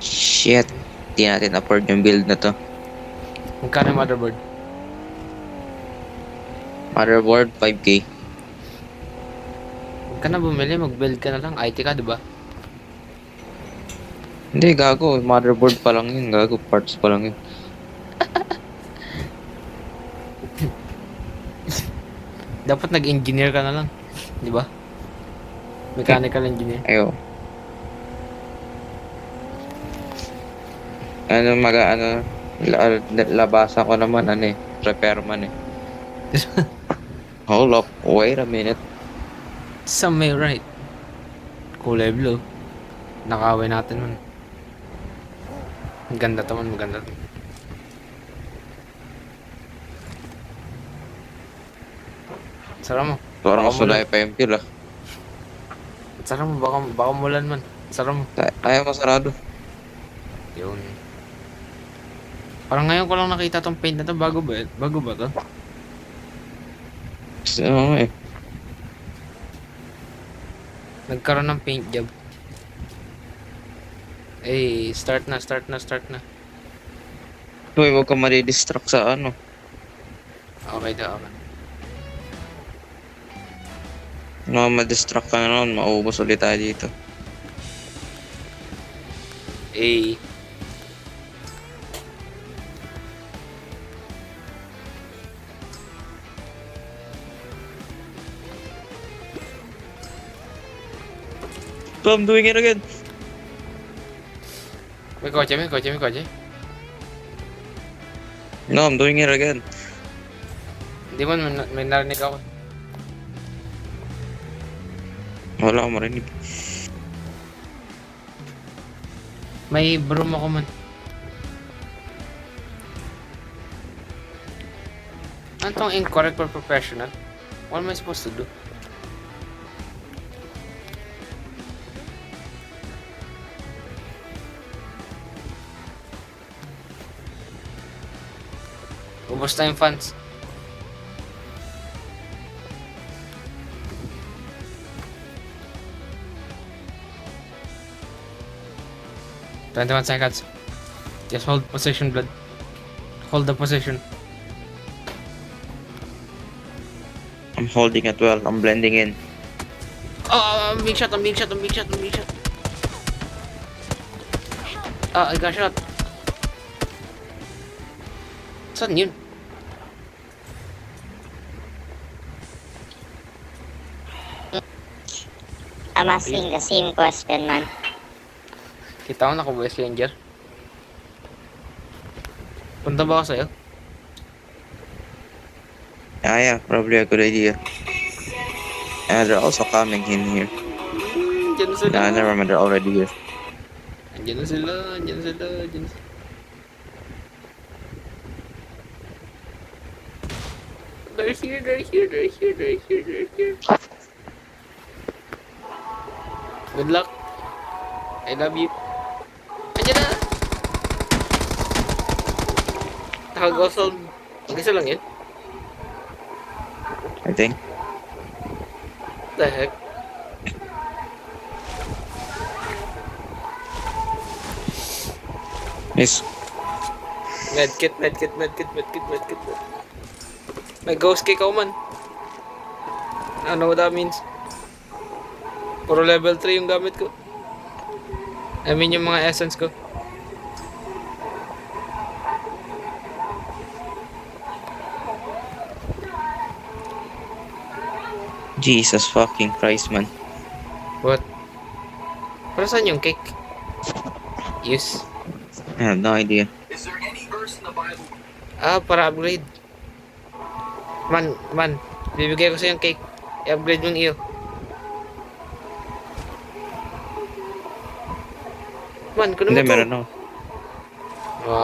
Shit. Di natin afford yung build na to. Magkano yung motherboard? Motherboard, 5K. Huwag ka na bumili, mag-build ka na lang. IT ka, diba? Hindi, gago. Motherboard pa lang yun. Gago, parts pa lang yun. Dapat nag-engineer ka na lang. Diba? Mechanical engineer. Ayo. Labasa ko naman, repairman eh. Hold up, wait a minute. Some may right. Kulay blue. Nakaway natin man. Maganda to man, maganda to. Sara mo. Parang Baka sulay pa yung kill ah. Sara mo, baka mulan man. Sara mo. Ayaw masarado. Yun. Parang ngayon ko lang nakita tong paint na to. Bago ba? Bago ba to? Oo eh. Nagkaroon ng paint job. Eh, start na. Uy, huwag ka madidistract sa ano. Okay daw, okay. No, madistract ka na naman, maubos ulit tayo dito. Eh, ko, I'm doing it again. May kotse, may kotse, may kotse. No, I'm doing it again. Hindi man, may narinig ako. Wala akong marinig. May broom ako man. Ano tong incorrect for professional? What am I supposed to do? Ubus na yung funds. "21 seconds. Just hold position, blood. Hold the position." I'm holding it well. I'm blending in. Oh, I'm being shot, I'm being shot, I'm being shot, I'm being shot. I got shot. Saan yun? I'm asking the same question, man. Kita ko naka-voice changer. Punta ba ako sa'yo? Yeah, probably a good idea. And they're also coming in here. Diyan na sila. Nah, never mind, they're already here. Andiyan na sila, andiyan na sila, andiyan na sila. They're here, they're here, they're here, they're here, they're here. Good luck. I love you. Andiyan na! Nakag-assault. Mag-isa lang yun? I think. What the heck? Yes. Medkit, medkit, medkit, medkit, medkit. May ghost kick ako man. I don't know what that means. Puro level 3 yung gamit ko. I mean yung mga essence ko. Jesus fucking Christ, man. What? Para saan yung cake? Yes. I have no idea. Para upgrade. Man. Bibigay ko sa yung cake. I-upgrade yung iyo. Man, kuno mo Hindi, to. meron ako.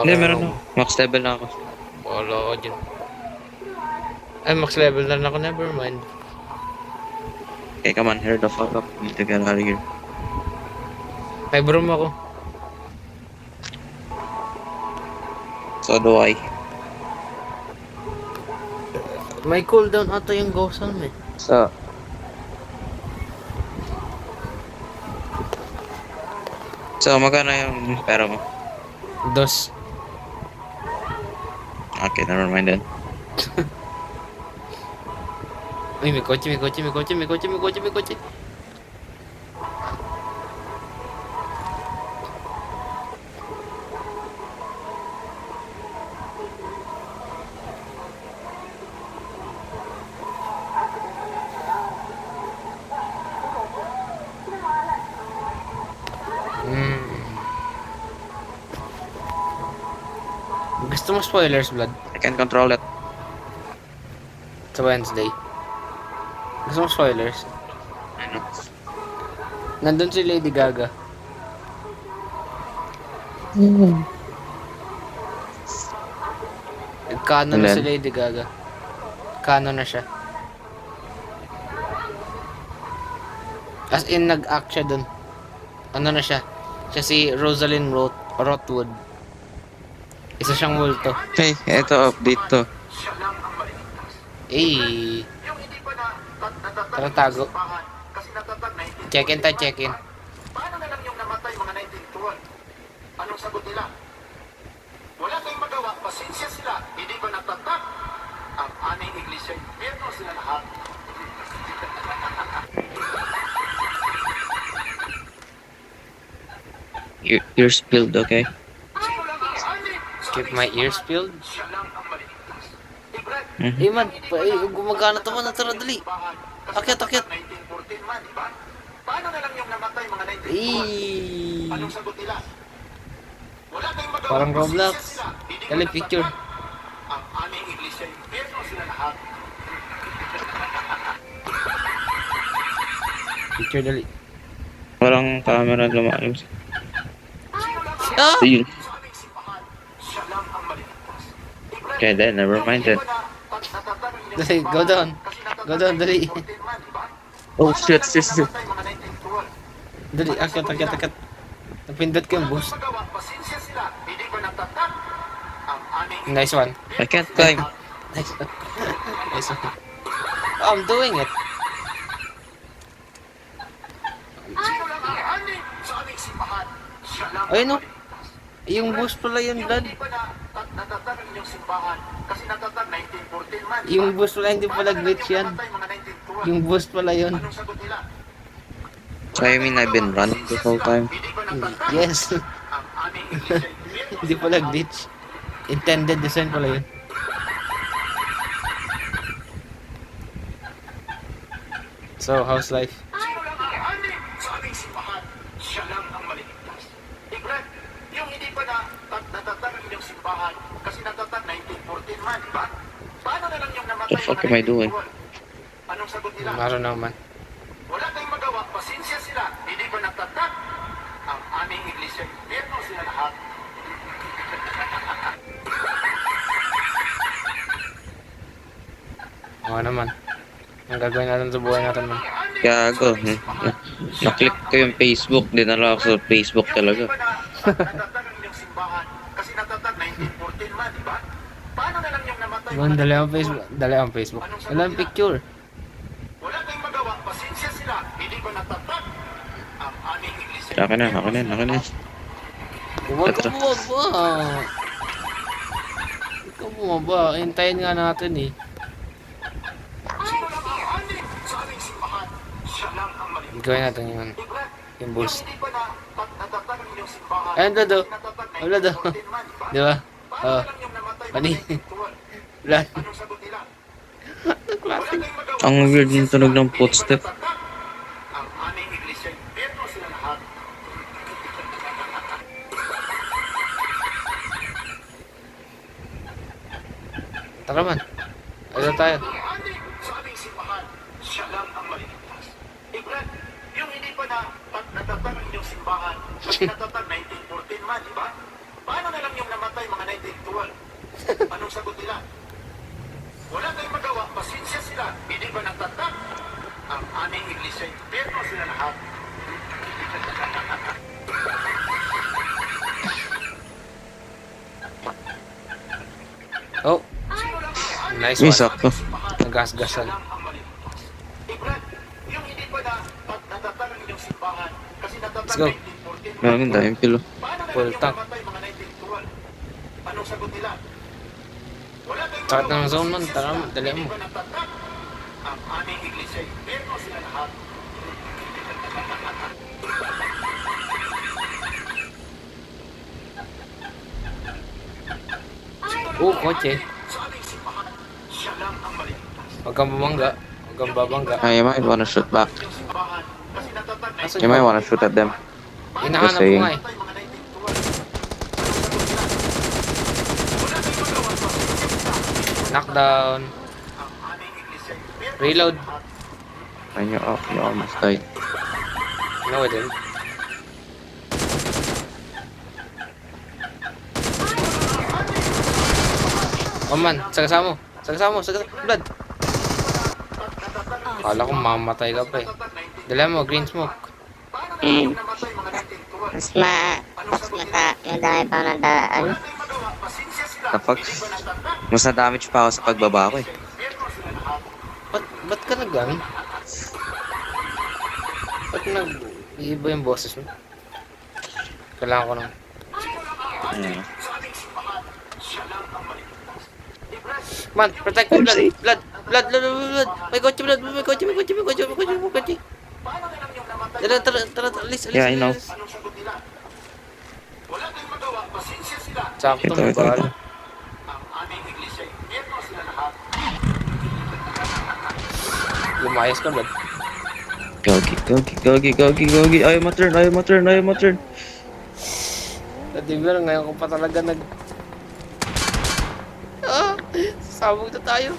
Hindi, meron ako. Max level na ako. Wala ko dyan. Ay, max level na ako. Never mind. Okay, come on, hurry the fuck up. We need to get out of here. May broom ako. So do I. May cooldown ata yung ghost arm eh. So, magkano yung pera mo? Dos. Okay, never mind then. Uy, may kotse, may kotse, may kotse, may kotse, may kotse, may kotse. Gusto mo spoilers, Blood? I can control it. Sa Wednesday. Gusto mo spoilers? Ano? Nandun si Lady Gaga. Canon na And si then? Lady Gaga. Canon na siya. As in, nag-act siya dun. Ano na siya? Siya si Rosalind Rothwood. Isa siyang multo. Hey, eto update to. Eh. Tara tago. Check-in tayo, check-in. Paano na lang yung namatay mga 1921? Anong sagot nila? Wala tayong magawa, pasensya sila, hindi ba natatak? Ang anay iglesia, meron sila lahat. You're spilled, okay? Sino lang ang anay? Keep my ears peeled. Siya lang ang maligtas. Ibrad, Eh man, gumagana to man. Tara, dali. Akyat, akyat. 1914 man, di ba? Paano na lang yung namatay mga Eee. Anong sagot nila? Wala tayong magawa. Parang Roblox. Pasensya sila. Hindi ba Dali, picture. natatak ang aming iglesia? Impyerno sila lahat. Picture dali. Parang camera lumalim. Ah! Ayun. Sa aming simbahan, siya lang ang maligtas. Okay, then, never mind then. Dali, go down. Go down, dali. Oh, shit, shit, shit. Dali, akat. Napindot ko yung boost. Pasensya sila. Hindi ba natatak ang aming Nice one. I can't climb. Nice one. Nice one. Oh, I'm doing it. Sino lang ang haning sa aming simbahan? Siya lang Ayun, no. ang maligtas. Yung boost pala yun, Yung Vlad. hindi pa natatag ang inyong simbahan kasi natatag 1914 man. Yung boost pala, hindi pala glitch yan. Yung boost pala yun. Anong sagot nila? So, I mean, I've been running this whole time. Hindi ba natatag Yes. ang aming iglesia? Impyerno Hindi sila pala lahat. glitch. Intended design pala yun. So, how's life? Sino lang ang haning sa aming simbahan? Siya lang ang maligtas. Brad, yung hindi pa natatag ang inyong simbahan kasi natatag 1914 man, di ba? Paano na lang yung namatay The fuck mga am I doing? 1912? Anong sagot nila? Maro naman. Wala tayong magawa, pasensya sila. Hindi ba natatak ang aming iglesia? Impyerno sila lahat. Oo naman. Ang gagawin natin sa buhay natin man. Gago. Naklik ko yung Facebook. Dinala ako sa Facebook talaga. Natatag ang inyong simbahan kasi natatag 1914 man, di ba? Paano na lang yung namatay? Yun, dali ang Facebook. Dali ang Facebook. Wala ang picture. Wala tayong magawa, pasensya sila. Hindi ba natatag ang aming iglesia? Akin na. Huwag ka bumaba. Huwag ka bumaba. Hintayin nga natin eh. Sino lang ang haning sa aming simbahan? Siya lang ang maligtas. Gawin natin yun. Brad, Yung boost. hindi pa natatag ang inyong simbahan Ayun, Dodo. kasi natatag Wala daw. 1914 man, di ba? Di ba? Paano Oh. na lang yung namatay Mani. mga 1912? Vlad. Anong sagot nila? Wala tayong magawa, Ang weird pasensya ng tunog sila. ng Hindi ba footstep. natatag ang aming iglesia? Impyerno sila lahat. Tara man. Ano tayo? Haning sa aming simbahan, siya lang ang maligtas. Brad, yung hindi pa natatag ang inyong simbahan kasi natatag 1914 man, di ba? Paano na lang yung namatay mga 1912? Anong sagot nila? Wala tayong magawa, pasensya sila. Hindi ba natatag ang aming iglesia? Impyerno sila lahat. Oh. Sino lang ang haning Nice May one. sakto. Nagasgasan. lang ang maligtas? Brad, yung hindi pa natatag ang inyong simbahan kasi natatag Let's go. 1914 man. Meron tayong pilo. Paano na Full lang yung tank. namatay mga 1912? Anong sagot nila? Wala tayong Sakit magawa, ng zone man. pasensya Tara, sila. dali Hindi mo. ba natatag ang aming iglesia? Impyerno sila lahat. Oh, kotse. Sa aming simbahan, siya lang ang maligtas. Huwag kang bumangga. Huwag kang babangga. You might wanna shoot back. Yung simbahan, kasi natatag Asan You might wanna shoot at them. Hinahanap ko saying. nga eh. namatay mga 1912. Anong sagot nila? Wala tayong magawa, pasensya sila. Knockdown. Ang aming iglesia. Impyerno Reload. sila lahat. And you almost died. No, it didn't. Oh man, sagasama mo. Sagasama mo, Vlad. Akala ko mamatay ka pa eh. Dala mo, green smoke. Paano na lang yung namatay mga 1912? Madami pang nadaan. Magawa, pasensya sila. The fuck? Hindi ba natatag? Mas na-damage pa ako sa pagbaba ko eh. Impyerno sila lahat. Ba't ka nag-gun? Ba't nag-iiba yung boses mo? Kailangan ko ng... Ayan. Sa aming simbahan, siya lang ang maligtas. Man, protect me, Vlad. Vlad. May kotse, Vlad. May kotse. Paano na lang yung namatay? Tara, alis. Yeah, I know. Anong sagot nila? Wala tayong magawa, pasensya sila. Sakto, Ito, may ito. bahala. Ang aming iglesia, impyerno sila lahat. Lumayas ka, Vlad. Okay. Gogi. Ayaw ma-turn. Nadibir, ngayon ko pa talaga sabog na tayo.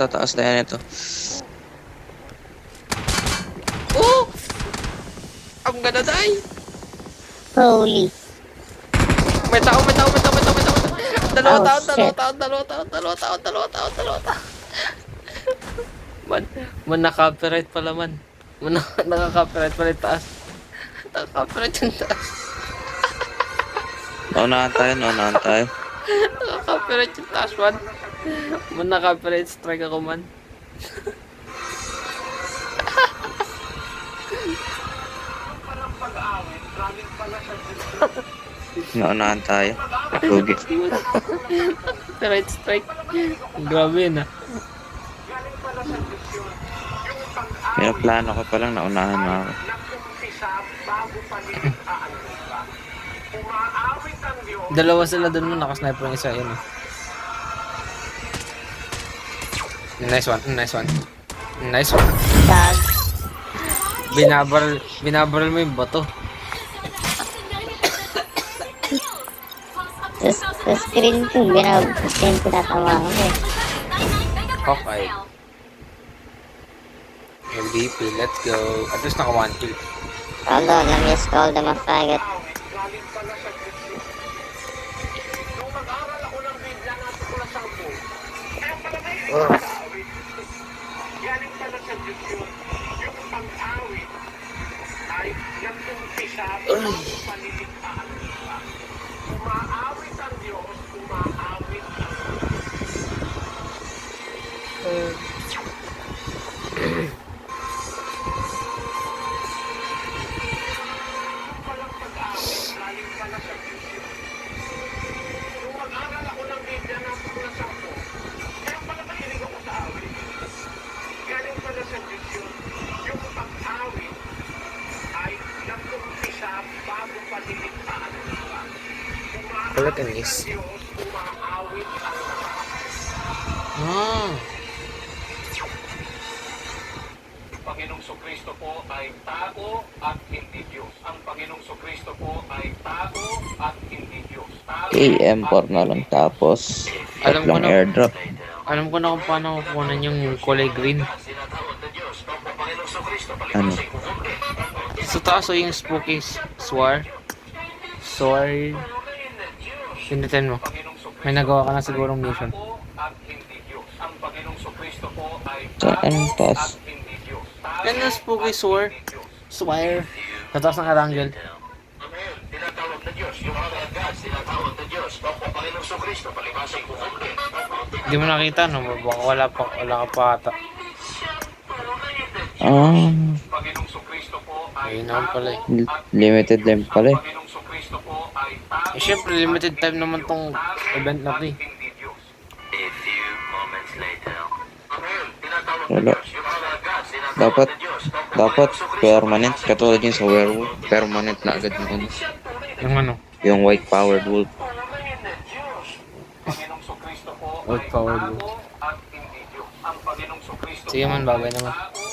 Taas tayo nito. Oh! I'm gonna die! Holy. May tao. Dalawa Oh, taon. Man naka-copyright pala man. Naka-copyright pala yung taas. Naka-copyright yung taas. Naunahan tayo. Naka-copyright yung taas man. Man naka-copyright strike ako man. Naunahan tayo. Gogi. Copyright strike. Grabe yun ah. May plano ko palang naunahan na ako. Dalawa sila dun mo, nakasniper yung isa yun eh. Nice one. Dog. Binabaril mo yung bato. Sa screen ko, tinatawa ko eh. Hawkeye. MVP, let's go. At least naka 1 kill. Hold on, let me just call them a faggot. Galing pala sa Diyos yun. Yung pag-awit ay nag-umpisa bago paniligtaan nila. Umaawit ang Diyos, umaawit ang palang pag-awit, galing pala sa Diyos yun. Nung mag-aral ako ng Biblia na tuklasan ko, kaya pala mahilig ako sa awit. Galing pala sa Diyos yun. Yung pag-awit ay nag-umpisa bago paniligtaan nila. Kulat ang is. Diyos, umaawit ang lahat. Ah. Panginoong Sokristo po ay tao at hindi Diyos. Ang Panginoong Sokristo po ay tao at hindi Diyos. Tao AM4 na lang tapos Alam ko tatlong na. airdrop. Alam ko na kung paano kukunan yung kulay green. Ano? Sa taas o yung spooky sword. Pinitin mo. May nagawa ka na sigurong mission. at hindi Diyos. Ang Panginoong Sokristo po ay Sa anong tao taas? at hindi Diyos. Yan ang spooky sword. Swire. Sa taas ng arangel. Amen. Tinatawag na Diyos. Yung mga gods, tinatawag na Diyos. Opo, Panginoong Sokristo, palibasay ko kumuli. Hindi mo nakita no? Baka wala ka pa ata. Panginoong Sokristo po ay Ayun naman pala eh. Limited lang pala eh. Panginoong Sokristo po ay tao Eh syempre limited time naman tong event na to eh. hindi Diyos. A few moments later. Amen. Tinatawag na Wala. Diyos. Yung mga gods, tinatawag Dapat, na Diyos. dapat permanent. Katulad yun sa werewolf. Permanent na agad na ano. Yung ano? Yung white powered wolf. Panginoong Sokristo po White ay powered tao wolf. at hindi Diyos. Ang Panginoong Sokristo Sige man, bagay naman. tao